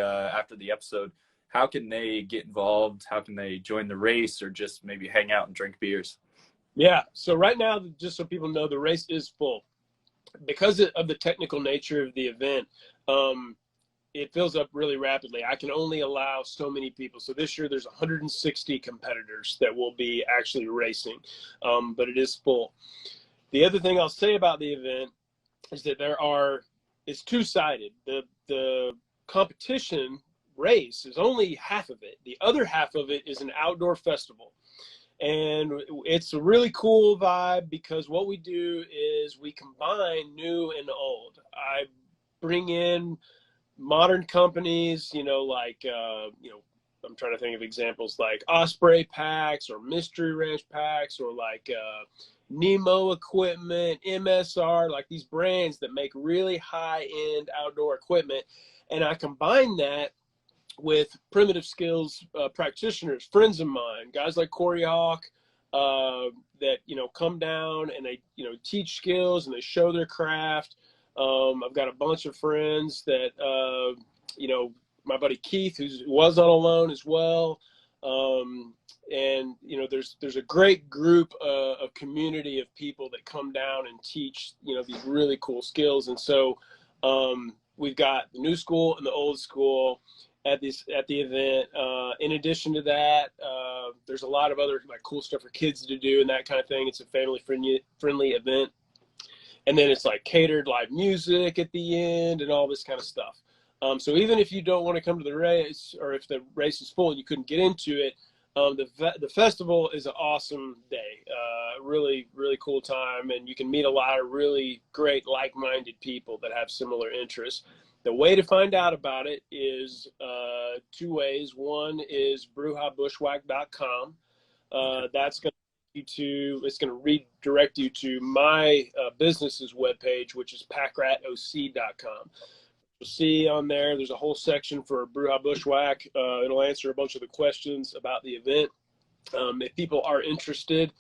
S6: episode, how can they get involved? How can they join the race, or just maybe hang out and drink beers?
S7: Yeah. So right now, just so people know, the race is full because of the technical nature of the event. It fills up really rapidly. I can only allow so many people. So this year there's 160 competitors that will be actually racing, but it is full. The other thing I'll say about the event is that it's two-sided. The competition race is only half of it. The other half of it is an outdoor festival. And it's a really cool vibe because what we do is we combine new and old. I bring in modern companies, you know, like, you know, I'm trying to think of examples like Osprey packs or Mystery Ranch packs, or like Nemo equipment, MSR, like these brands that make really high-end outdoor equipment. And I combine that with primitive skills practitioners, friends of mine, guys like Corey Hawk, that, you know, come down and they, you know, teach skills and they show their craft. I've got a bunch of friends that, you know, my buddy Keith, who was on Alone as well. And, you know, there's a great group, a community of people that come down and teach, you know, these really cool skills. And so we've got the new school and the old school at the event. In addition to that, there's a lot of other like cool stuff for kids to do and that kind of thing. It's a family friendly event. And then it's like catered live music at the end and all this kind of stuff. So even if you don't want to come to the race, or if the race is full and you couldn't get into it, the festival is an awesome day. Really, really cool time. And you can meet a lot of really great like-minded people that have similar interests. The way to find out about it is two ways. One is brewhabushwhack.com. That's going to redirect you to my business's webpage, which is packratoc.com. You'll see on there's a whole section for Brewha Bushwhack. It'll answer a bunch of the questions about the event. If people are interested,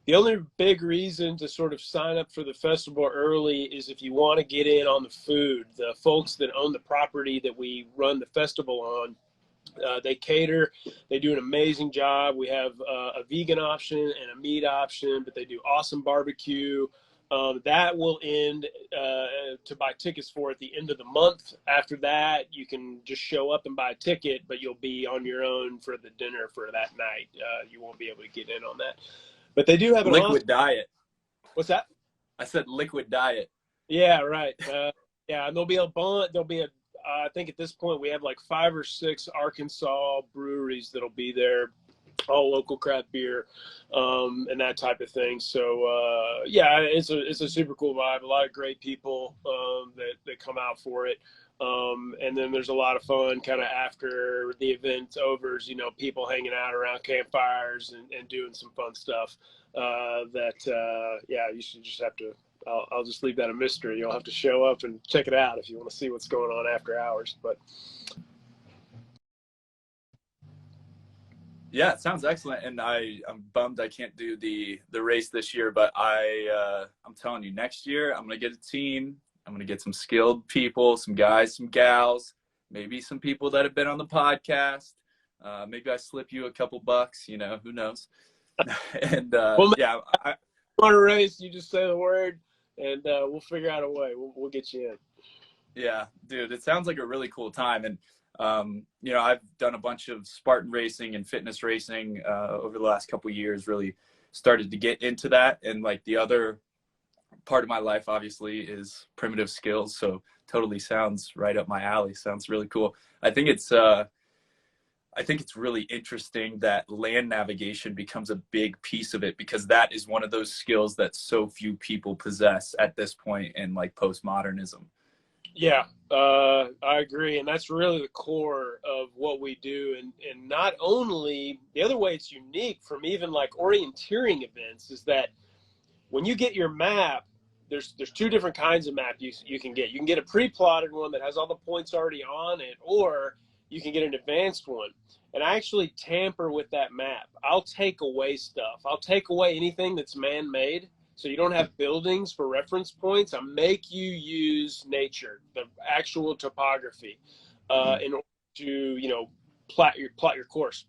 S7: the only big reason to sort of sign up for the festival early is if you want to get in on the food. The folks that own the property that we run the festival on, they cater. They do an amazing job. We have a vegan option and a meat option, but they do awesome barbecue. That will end to buy tickets for at the end of the month. After that, you can just show up and buy a ticket, but you'll be on your own for the dinner for that night. You won't be able to get in on that. But they do have an
S6: Liquid diet.
S7: What's that?
S6: I said liquid diet.
S7: Yeah, right. Yeah, and there'll be a bunch. I think at this point we have like 5 or 6 Arkansas breweries that'll be there, all local craft beer, and that type of thing. So yeah, it's a super cool vibe. A lot of great people that come out for it. And then there's a lot of fun kind of after the event's over, people hanging out around campfires and doing some fun stuff yeah, you should just have to, I'll just leave that a mystery. You'll have to show up and check it out if you want to see what's going on after hours. But
S6: yeah, it sounds excellent. And I'm bummed I can't do the race this year, but I'm telling you, next year I'm going to get a team. I'm going to get some skilled people, some guys, some gals, maybe some people that have been on the podcast. Maybe I slip you a couple bucks, who knows? And
S7: well,
S6: yeah,
S7: I want to race. You just say the word and we'll figure out a way. We'll get you in.
S6: Yeah, dude, it sounds like a really cool time. And, I've done a bunch of Spartan racing and fitness racing over the last couple of years, really started to get into that. And like the other part of my life, obviously, is primitive skills. So totally sounds right up my alley. Sounds really cool. I think it's really interesting that land navigation becomes a big piece of it, because that is one of those skills that so few people possess at this point in like postmodernism.
S7: Yeah, I agree. And that's really the core of what we do. And not only, the other way it's unique from even like orienteering events is that when you get your map, there's 2 different kinds of map you can get. You can get a pre-plotted one that has all the points already on it, or you can get an advanced one. And I actually tamper with that map. I'll take away stuff. I'll take away anything that's man-made, so you don't have buildings for reference points. I make you use nature, the actual topography, in order to, plot your course.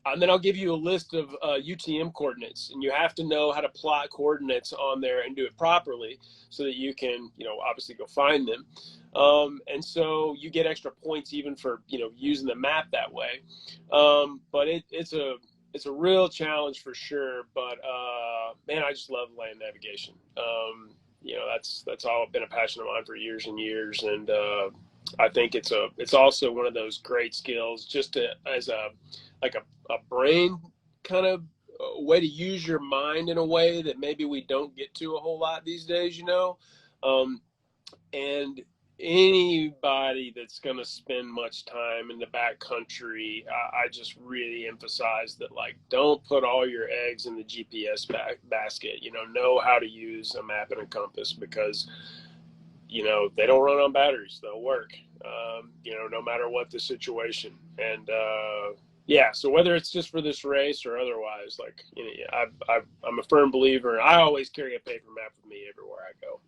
S7: And then I'll give you a list of UTM coordinates, and you have to know how to plot coordinates on there and do it properly so that you can, obviously go find them. And so you get extra points even for, using the map that way. But it's a real challenge for sure. But man, I just love land navigation. That's all been a passion of mine for years and years. And I think it's also one of those great skills just as a brain kind of way to use your mind in a way that maybe we don't get to a whole lot these days, and anybody that's going to spend much time in the backcountry, I just really emphasize that, like, don't put all your eggs in the GPS basket, know how to use a map and a compass, because, they don't run on batteries. They'll work, no matter what the situation. And, yeah, so whether it's just for this race or otherwise, like, I'm a firm believer. I always carry a paper map with me everywhere I go.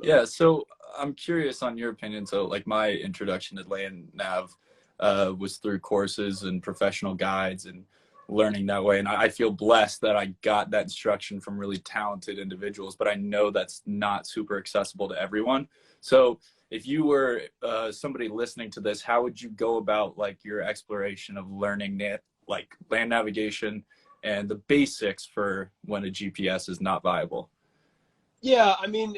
S6: Yeah, so I'm curious on your opinion. So like my introduction to land nav was through courses and professional guides and learning that way. And I feel blessed that I got that instruction from really talented individuals, but I know that's not super accessible to everyone. So if you were somebody listening to this, how would you go about like your exploration of learning like land navigation and the basics for when a GPS is not viable?
S7: Yeah, I mean,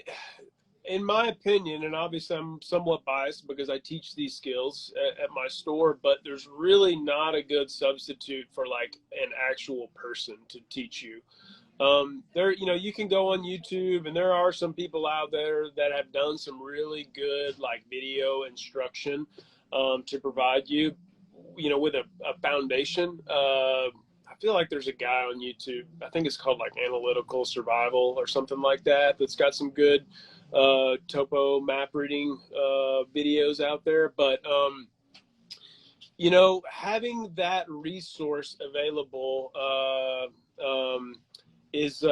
S7: in my opinion, and obviously I'm somewhat biased because I teach these skills at my store, but there's really not a good substitute for like an actual person to teach you. You can go on YouTube, and there are some people out there that have done some really good like video instruction to provide you, with a foundation. I feel like there's a guy on YouTube, I think it's called like Analytical Survival or something like that, that's got some good topo map reading videos out there. But having that resource available is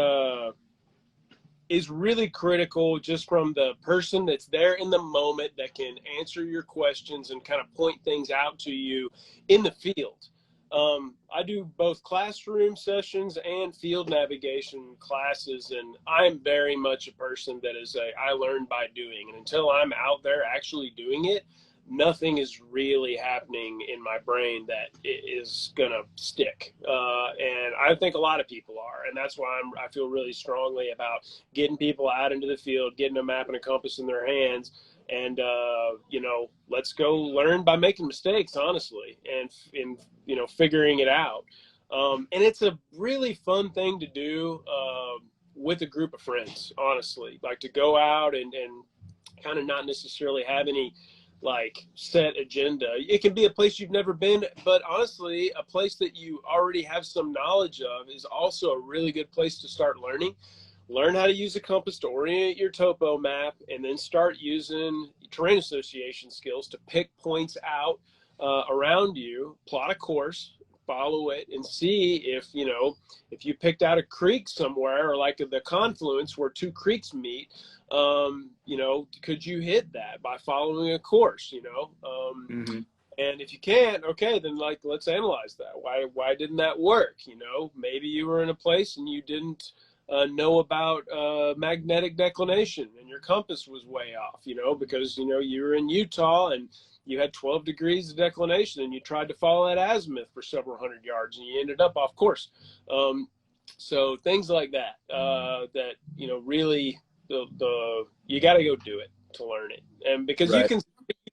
S7: really critical, just from the person that's there in the moment that can answer your questions and kind of point things out to you in the field. I do both classroom sessions and field navigation classes, and I'm very much a person that I learn by doing, and until I'm out there actually doing it, nothing is really happening in my brain that is gonna stick. And I think a lot of people are, and that's why I feel really strongly about getting people out into the field, getting a map and a compass in their hands, and let's go learn by making mistakes, honestly, and figuring it out. And it's a really fun thing to do with a group of friends, honestly, like to go out and kind of not necessarily have any like set agenda. It can be a place you've never been, but honestly, a place that you already have some knowledge of is also a really good place to start learning. Learn how to use a compass to orient your topo map, and then start using terrain association skills to pick points out around you, plot a course, follow it, and see if you picked out a creek somewhere, or like the confluence where two creeks meet, could you hit that by following a course,
S6: Mm-hmm.
S7: And if you can't, okay, then let's analyze that. Why didn't that work? Maybe you were in a place and you didn't know about magnetic declination, and your compass was way off, because you were in Utah and you had 12 degrees of declination, and you tried to follow that azimuth for several hundred yards, and you ended up off course. So things like that, really you got to go do it to learn it. And because
S6: Right.
S7: you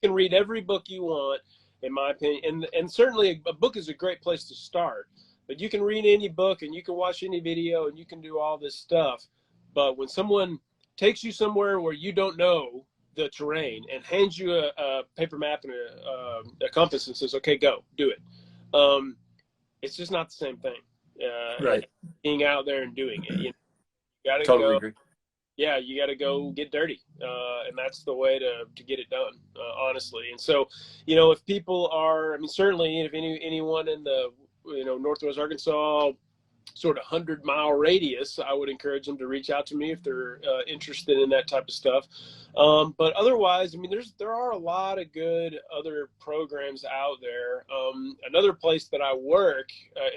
S7: can read every book you want, in my opinion, and certainly a book is a great place to start, but you can read any book and you can watch any video and you can do all this stuff. But when someone takes you somewhere where you don't know the terrain and hands you a paper map and a compass and says, okay, go do it, it's just not the same thing.
S6: Right.
S7: Being out there and doing it, you gotta
S6: Totally
S7: go.
S6: agree.
S7: Yeah, you got to go get dirty, and that's the way to get it done, honestly. And so, if people are, certainly, if anyone in the Northwest Arkansas sort of 100-mile radius, I would encourage them to reach out to me if they're interested in that type of stuff. But otherwise, there are a lot of good other programs out there. Another place that I work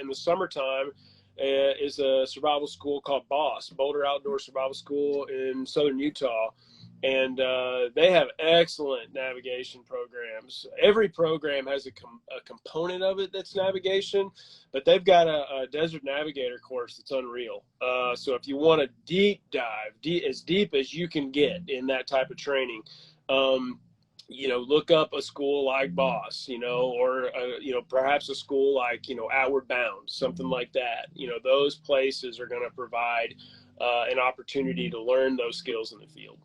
S7: in the summertime is a survival school called Boulder Outdoor Survival School in southern Utah. And they have excellent navigation programs. Every program has a component of it that's navigation, but they've got a desert navigator course that's unreal. So if you want to deep dive, as deep as you can get in that type of training, look up a school like Boss, or perhaps a school like Outward Bound, something like that. Those places are going to provide an opportunity to learn those skills in the field.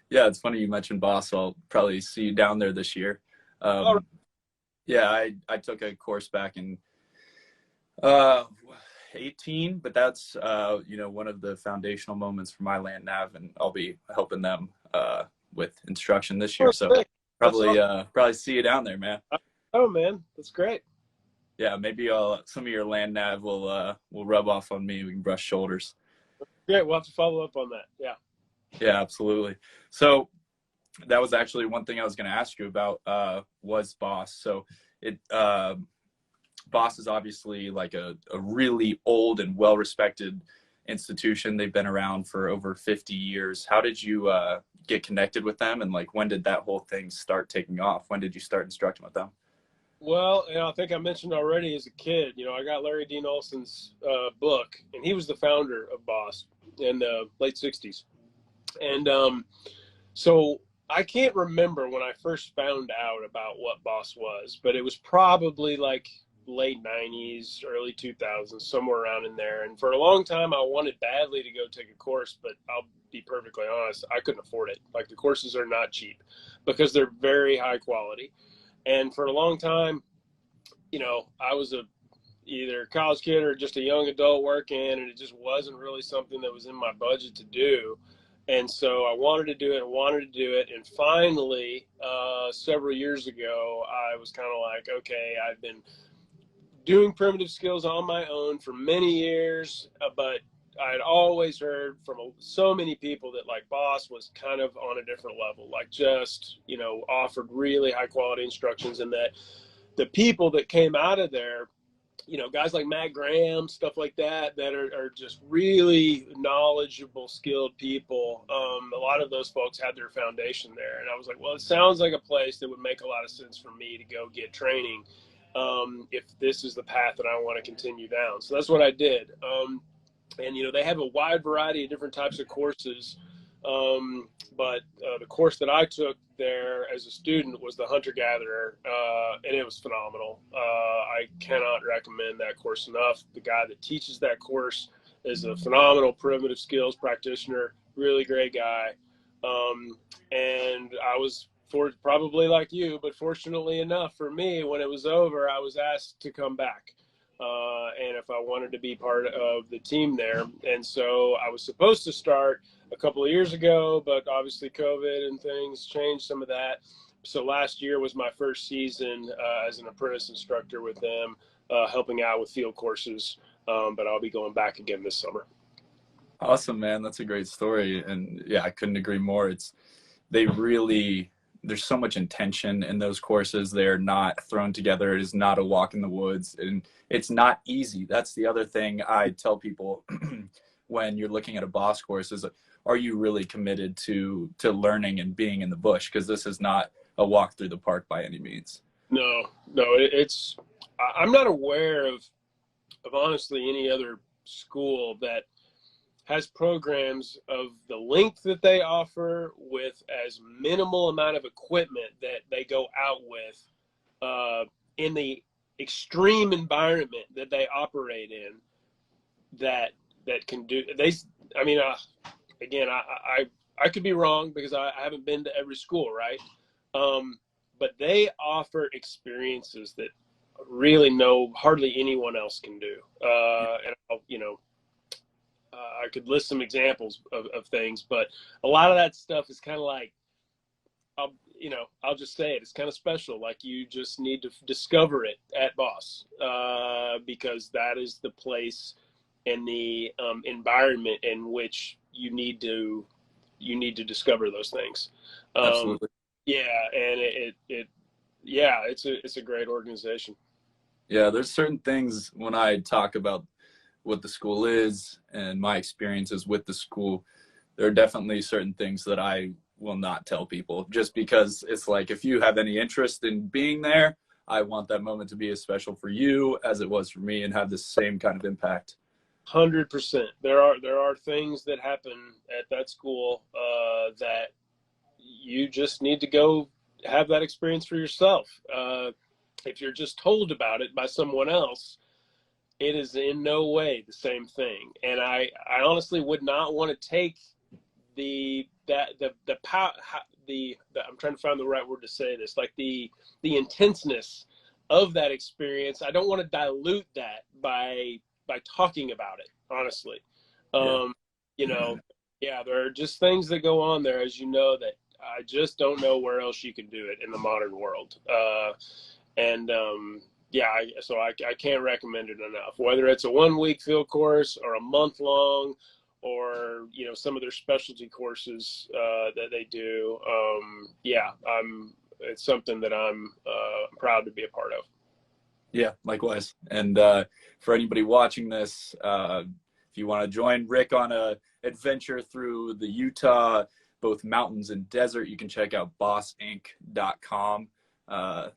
S6: Yeah, it's funny you mentioned Boss. I'll probably see you down there this year. Yeah, I took a course back in 18, but that's one of the foundational moments for my land nav, and I'll be helping them with instruction this year. So probably see you down there, man.
S7: Oh man, that's great.
S6: Yeah, maybe some of your land nav will rub off on me. We can brush shoulders.
S7: Great, we'll have to follow up on that. Yeah.
S6: Yeah, absolutely. So that was actually one thing I was going to ask you about was Boss. So Boss is obviously like a really old and well-respected institution. They've been around for over 50 years. How did you get connected with them? And when did that whole thing start taking off? When did you start instructing with them?
S7: Well, I think I mentioned already as a kid, I got Larry Dean Olson's book, and he was the founder of Boss in the late 60s. And so I can't remember when I first found out about what Boss was, but it was probably like late 90s, early 2000s, somewhere around in there. And for a long time, I wanted badly to go take a course, but I'll be perfectly honest, I couldn't afford it. Like, the courses are not cheap because they're very high quality. And for a long time, I was either a college kid or just a young adult working, and it just wasn't really something that was in my budget to do. And so I wanted to do it. And finally, several years ago, I was kind of like, okay, I've been doing primitive skills on my own for many years, but I had always heard from so many people that Boss was kind of on a different level, offered really high quality instructions, and that the people that came out of there guys like Matt Graham, stuff like that, that are just really knowledgeable, skilled people. A lot of those folks had their foundation there. And I was like, well, it sounds like a place that would make a lot of sense for me to go get training if this is the path that I want to continue down. So that's what I did. And, they have a wide variety of different types of courses. But the course that I took there as a student was the hunter-gatherer, and it was phenomenal. I cannot recommend that course enough. The guy that teaches that course is a phenomenal primitive skills practitioner, really great guy. And I was probably like you, but fortunately enough for me, when it was over, I was asked to come back. And if I wanted to be part of the team there. And so I was supposed to start a couple of years ago, but obviously COVID and things changed some of that. So last year was my first season as an apprentice instructor with them, helping out with field courses. But I'll be going back again this summer.
S6: Awesome, man. That's a great story. And yeah, I couldn't agree more. There's so much intention in those courses. They're not thrown together. It is not a walk in the woods, and it's not easy. That's the other thing I tell people when you're looking at a boss course is, are you really committed to learning and being in the bush? Because this is not a walk through the park by any means.
S7: No, I'm not aware of honestly any other school that has programs of the length that they offer with as minimal amount of equipment that they go out with in the extreme environment that they operate in that can do again, I could be wrong because I haven't been to every school, right? But they offer experiences that really hardly anyone else can do. And I could list some examples of things, but a lot of that stuff is kind of like, I'll just say it. It's kind of special. Like you just need to discover it at Boss because that is the place and the environment in which you need to discover those things.
S6: Absolutely.
S7: Yeah, and it's a great organization.
S6: Yeah, there's certain things when I talk about what the school is and my experiences with the school, there are definitely certain things that I will not tell people just because it's like, if you have any interest in being there, I want that moment to be as special for you as it was for me and have the same kind of impact.
S7: 100%. There are things that happen at that school that you just need to go have that experience for yourself. If you're just told about it by someone else, it is in no way the same thing. And I honestly would not want to take I'm trying to find the right word to say this, like the intenseness of that experience. I don't want to dilute that by talking about it, honestly. There are just things that go on there, as you know, that I just don't know where else you can do it in the modern world. So I can't recommend it enough, whether it's a 1 week field course or a month long, or, some of their specialty courses that they do. It's something that I'm proud to be a part of.
S6: Yeah, likewise. And for anybody watching this, if you want to join Rick on a adventure through the Utah, both mountains and desert, you can check out bossinc.com.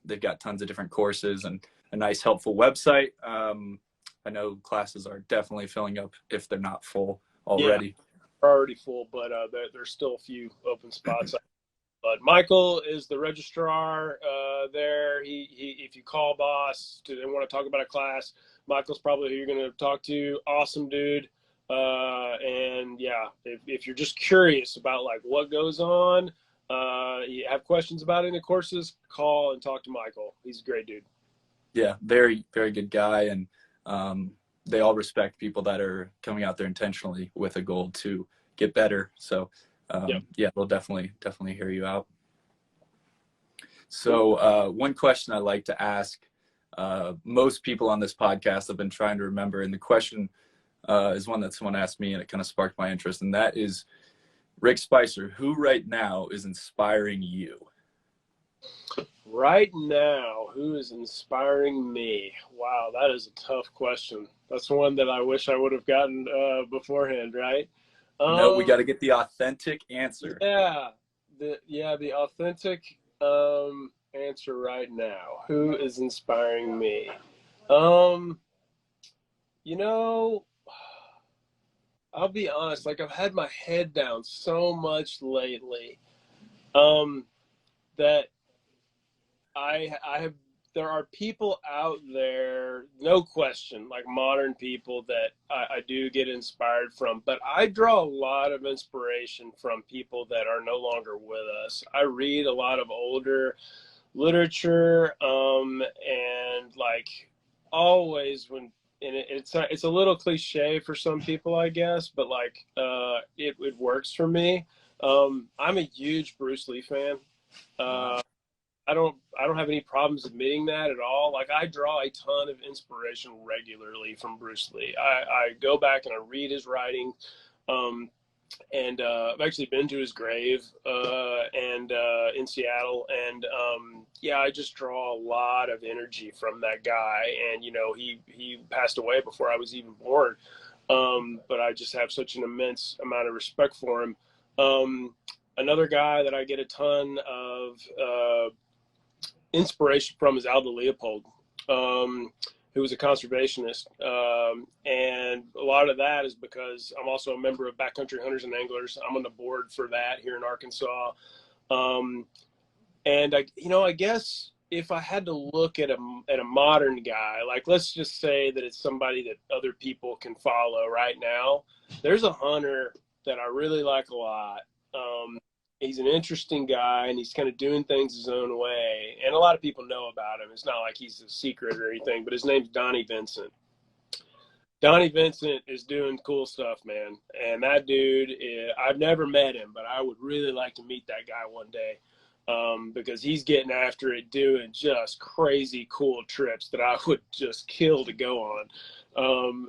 S6: They've got tons of different courses and a nice, helpful website. I know classes are definitely filling up if they're not full already.
S7: Yeah, they're already full, but there's still a few open spots. But Michael is the registrar there. He if you call Boss and want to talk about a class, Michael's probably who you're going to talk to. Awesome dude. If you're just curious about like what goes on, you have questions about any courses, call and talk to Michael. He's a great dude. Yeah,
S6: very, very good guy. And they all respect people that are coming out there intentionally with a goal to get better. So they'll definitely hear you out. So one question I like to ask most people on this podcast have been trying to remember, and the question is one that someone asked me and it kind of sparked my interest, and that is, Rick Spicer, who right now is inspiring you?
S7: Right now, who is inspiring me? Wow, that is a tough question. That's one that I wish I would have gotten beforehand, right?
S6: No, we got to get the authentic answer.
S7: Yeah, the authentic answer right now. Who is inspiring me? You know, I'll be honest. Like I've had my head down so much lately, that I have. There are people out there, no question, like modern people that I do get inspired from. But I draw a lot of inspiration from people that are no longer with us. I read a lot of older literature, and like always when. And it's a little cliche for some people, I guess, but like it works for me. I'm a huge Bruce Lee fan. Uh, I don't have any problems admitting that at all. Like I draw a ton of inspiration regularly from Bruce Lee. I go back and I read his writing, and I've actually been to his grave and in Seattle, and yeah, I just draw a lot of energy from that guy. And you know, he passed away before I was even born, but I just have such an immense amount of respect for him. Another guy that I get a ton of inspiration from is Aldo Leopold, who was a conservationist. And a lot of that is because I'm also a member of Backcountry Hunters and Anglers. I'm on the board for that here in Arkansas. And I guess if I had to look at a modern guy, like let's just say that it's somebody that other people can follow right now. There's a hunter that I really like a lot. He's an interesting guy, and he's kind of doing things his own way. And a lot of people know about him. It's not like he's a secret or anything, but his name's Donnie Vincent. Donnie Vincent is doing cool stuff, man. And that dude, I've never met him, but I would really like to meet that guy one day, because he's getting after it, doing just crazy cool trips that I would just kill to go on.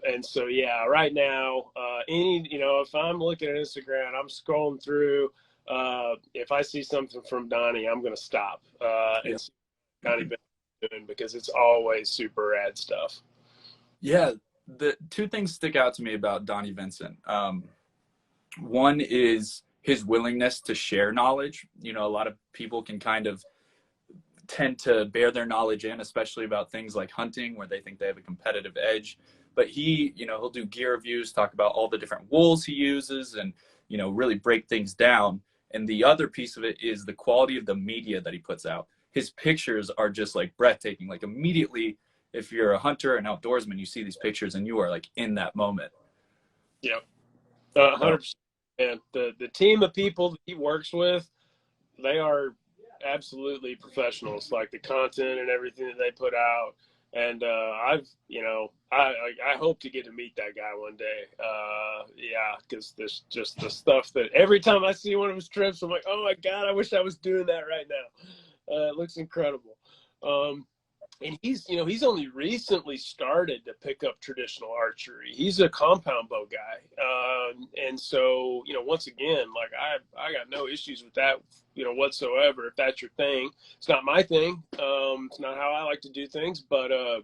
S7: And so, yeah, right now, if I'm looking at Instagram, I'm scrolling through, if I see something from Donnie, I'm going to stop and see what Donnie been doing, because it's always super rad stuff.
S6: Yeah, the two things stick out to me about Donnie Vincent. One is his willingness to share knowledge. You know, a lot of people can kind of tend to bear their knowledge in, especially about things like hunting, where they think they have a competitive edge. But he'll do gear reviews, talk about all the different wools he uses, and, really break things down. And the other piece of it is the quality of the media that he puts out. His pictures are just like breathtaking. Like immediately, if you're a hunter and outdoorsman, you see these pictures and you are like in that moment.
S7: Yeah, 100%. And the team of people that he works with, they are absolutely professionals. Like the content and everything that they put out. And I hope to get to meet that guy one day. Because there's just the stuff that every time I see one of his trips, I'm like, oh my God, I wish I was doing that right now. It looks incredible. And he's only recently started to pick up traditional archery. He's a compound bow guy. And so, once again, like I got no issues with that, whatsoever. If that's your thing, it's not my thing. It's not how I like to do things, but I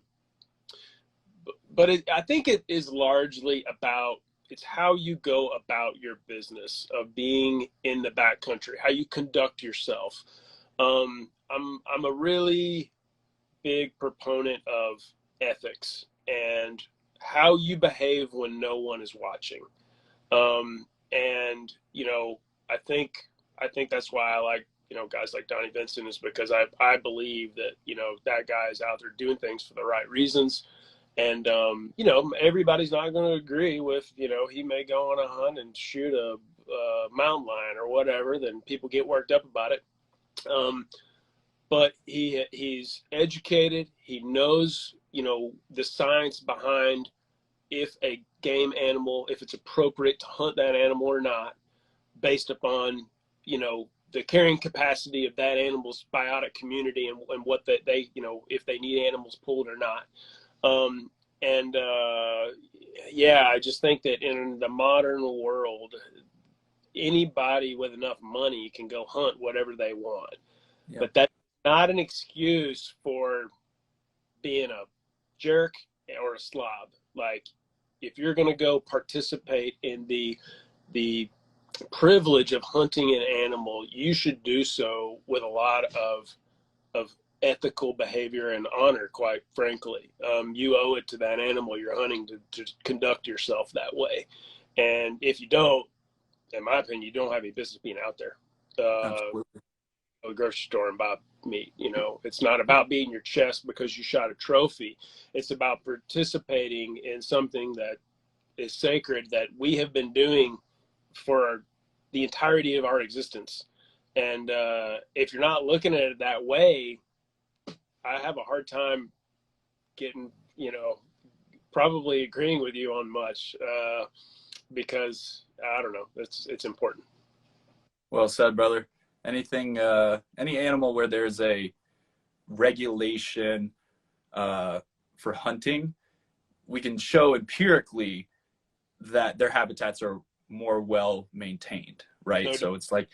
S7: think it is largely about, it's how you go about your business of being in the backcountry, how you conduct yourself. I'm a really big proponent of ethics and how you behave when no one is watching. And I think that's why I like, guys like Donnie Vincent, is because I believe that, that guy is out there doing things for the right reasons. And, everybody's not going to agree with, he may go on a hunt and shoot a mountain lion or whatever, then people get worked up about it. But he's educated. He knows, the science behind if a game animal, if it's appropriate to hunt that animal or not, based upon, the carrying capacity of that animal's biotic community and what they if they need animals pulled or not. I just think that in the modern world, anybody with enough money can go hunt whatever they want. Yeah. But that not an excuse for being a jerk or a slob. Like, if you're going to go participate in the privilege of hunting an animal, you should do so with a lot of ethical behavior and honor, quite frankly. You owe it to that animal you're hunting to conduct yourself that way. And if you don't, in my opinion, you don't have any business being out there.
S6: Absolutely.
S7: A grocery store and buy meat. It's not about beating your chest because you shot a trophy. It's about participating in something that is sacred that we have been doing for the entirety of our existence. And if you're not looking at it that way, I have a hard time getting, probably agreeing with you on much, because I don't know, it's important.
S6: Well said, brother. Anything, any animal where there's a regulation for hunting, we can show empirically that their habitats are more well maintained, right?
S7: Okay.
S6: So it's like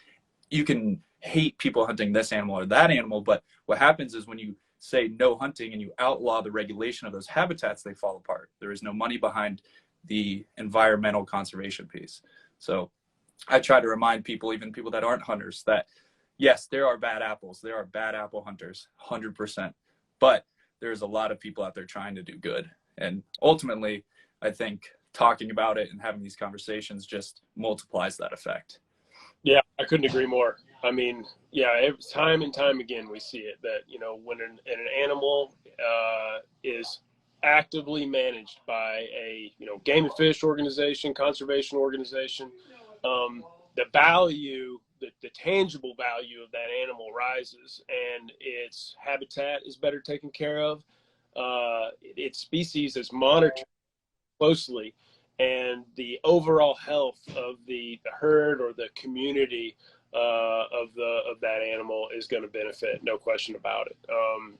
S6: you can hate people hunting this animal or that animal, but what happens is when you say no hunting and you outlaw the regulation of those habitats, they fall apart. There is no money behind the environmental conservation piece. So I try to remind people, even people that aren't hunters, that yes, there are bad apples. There are bad apple hunters, 100%. But there's a lot of people out there trying to do good. And ultimately, I think talking about it and having these conversations just multiplies that effect.
S7: Yeah, I couldn't agree more. I mean, yeah, time and time again, we see it that, when an animal is actively managed by a, game and fish organization, conservation organization, the value, the tangible value of that animal rises, and its habitat is better taken care of. Its species is monitored closely, and the overall health of the herd or the community of that animal is going to benefit, no question about it.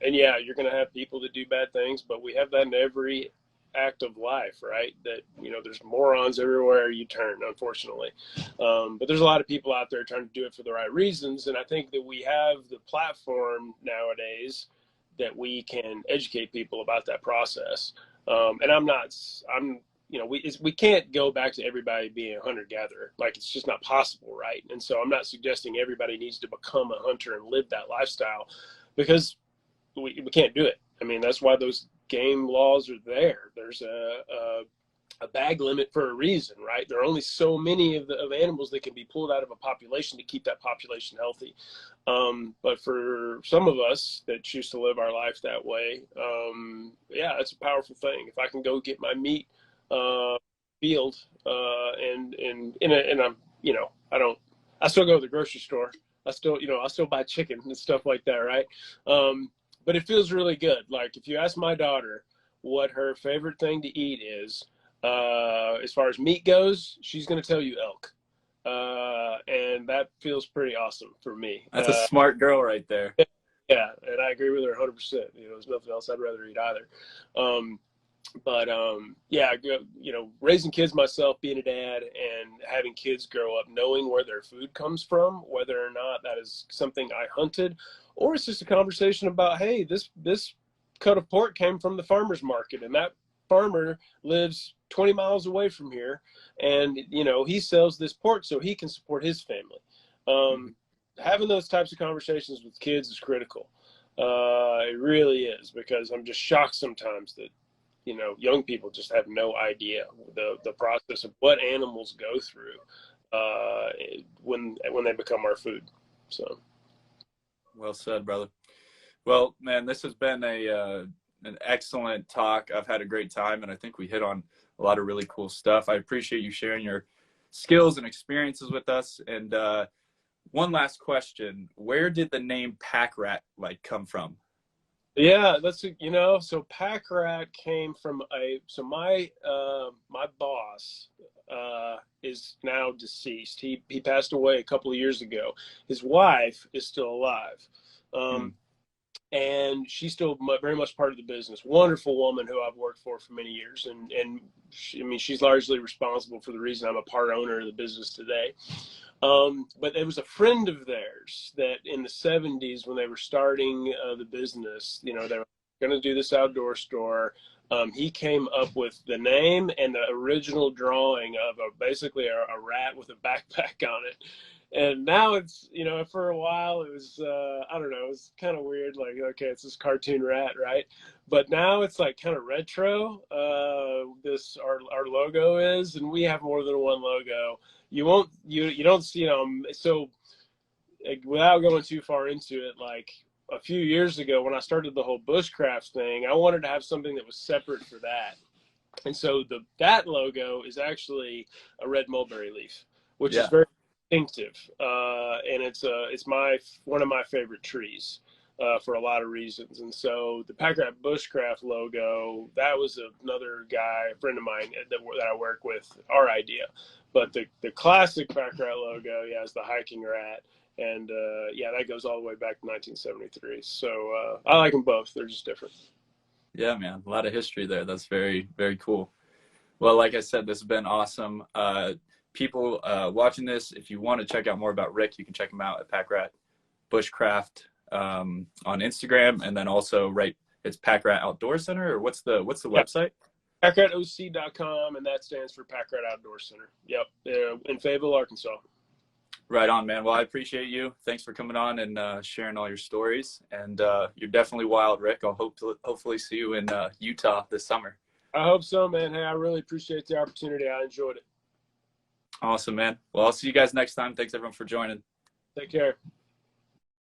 S7: And yeah, you're going to have people that do bad things, but we have that in every act of life, right? That there's morons everywhere you turn, unfortunately. But there's a lot of people out there trying to do it for the right reasons, and I think that we have the platform nowadays that we can educate people about that process. And we can't go back to everybody being a hunter-gatherer. Like, it's just not possible, right? And so I'm not suggesting everybody needs to become a hunter and live that lifestyle, because we can't do it. I mean, that's why those game laws are there. There's a bag limit for a reason, right? There are only so many of animals that can be pulled out of a population to keep that population healthy. But for some of us that choose to live our life that way, yeah, it's a powerful thing. If I can go get my meat field and I still go to the grocery store. I still buy chicken and stuff like that, right? But it feels really good. Like, if you ask my daughter what her favorite thing to eat is, as far as meat goes, she's going to tell you elk. And that feels pretty awesome for me.
S6: That's a smart girl right there.
S7: Yeah, and I agree with her 100%. There's nothing else I'd rather eat either. Yeah, raising kids myself, being a dad, and having kids grow up knowing where their food comes from, whether or not that is something I hunted, or it's just a conversation about, hey, this cut of pork came from the farmer's market, and that farmer lives 20 miles away from here, and he sells this pork so he can support his family. Having those types of conversations with kids is critical. It really is, because I'm just shocked sometimes that young people just have no idea the process of what animals go through when they become our food. So,
S6: well said, brother. Well, man, this has been an excellent talk. I've had a great time, and I think we hit on a lot of really cool stuff. I appreciate you sharing your skills and experiences with us. And one last question: where did the name Pack Rat come from?
S7: Yeah, so Pack Rat came from my boss is now deceased. He passed away a couple of years ago. His wife is still alive. And she's still very much part of the business. Wonderful woman who I've worked for many years. And she's largely responsible for the reason I'm a part owner of the business today. But it was a friend of theirs that in the 70s, when they were starting the business, you know, they were going to do this outdoor store. He came up with the name and the original drawing of basically a rat with a backpack on it. And now it's, you know, for a while it was, I don't know, it was kind of weird. Like, okay, it's this cartoon rat, right? But now it's like kind of retro. Our logo is, and we have more than one logo. You don't see them. So like, without going too far into it, like a few years ago when I started the whole bushcraft thing, I wanted to have something that was separate for that. And so that logo is actually a red mulberry leaf, which is very distinctive, and it's one of my favorite trees for a lot of reasons. And so the Pack Rat Bushcraft logo, that was another guy, a friend of mine that I work with, our idea. But the classic Pack Rat logo, is the hiking rat, and that goes all the way back to 1973. So I like them both. They're just different.
S6: Yeah, man, a lot of history there. That's very, very cool. Well, like I said, this has been awesome. People watching this, if you want to check out more about Rick, you can check him out at Pack Rat Bushcraft on Instagram, and then also it's Pack Rat Outdoor Center, or what's the website?
S7: PackRatOC.com, and that stands for Pack Rat Outdoor Center. Yep, in Fayetteville, Arkansas.
S6: Right on, man. Well, I appreciate you. Thanks for coming on and sharing all your stories. And you're definitely wild, Rick. I'll hopefully see you in Utah this summer.
S7: I hope so, man. Hey, I really appreciate the opportunity. I enjoyed it.
S6: Awesome, man. Well, I'll see you guys next time. Thanks, everyone, for joining.
S7: Take care.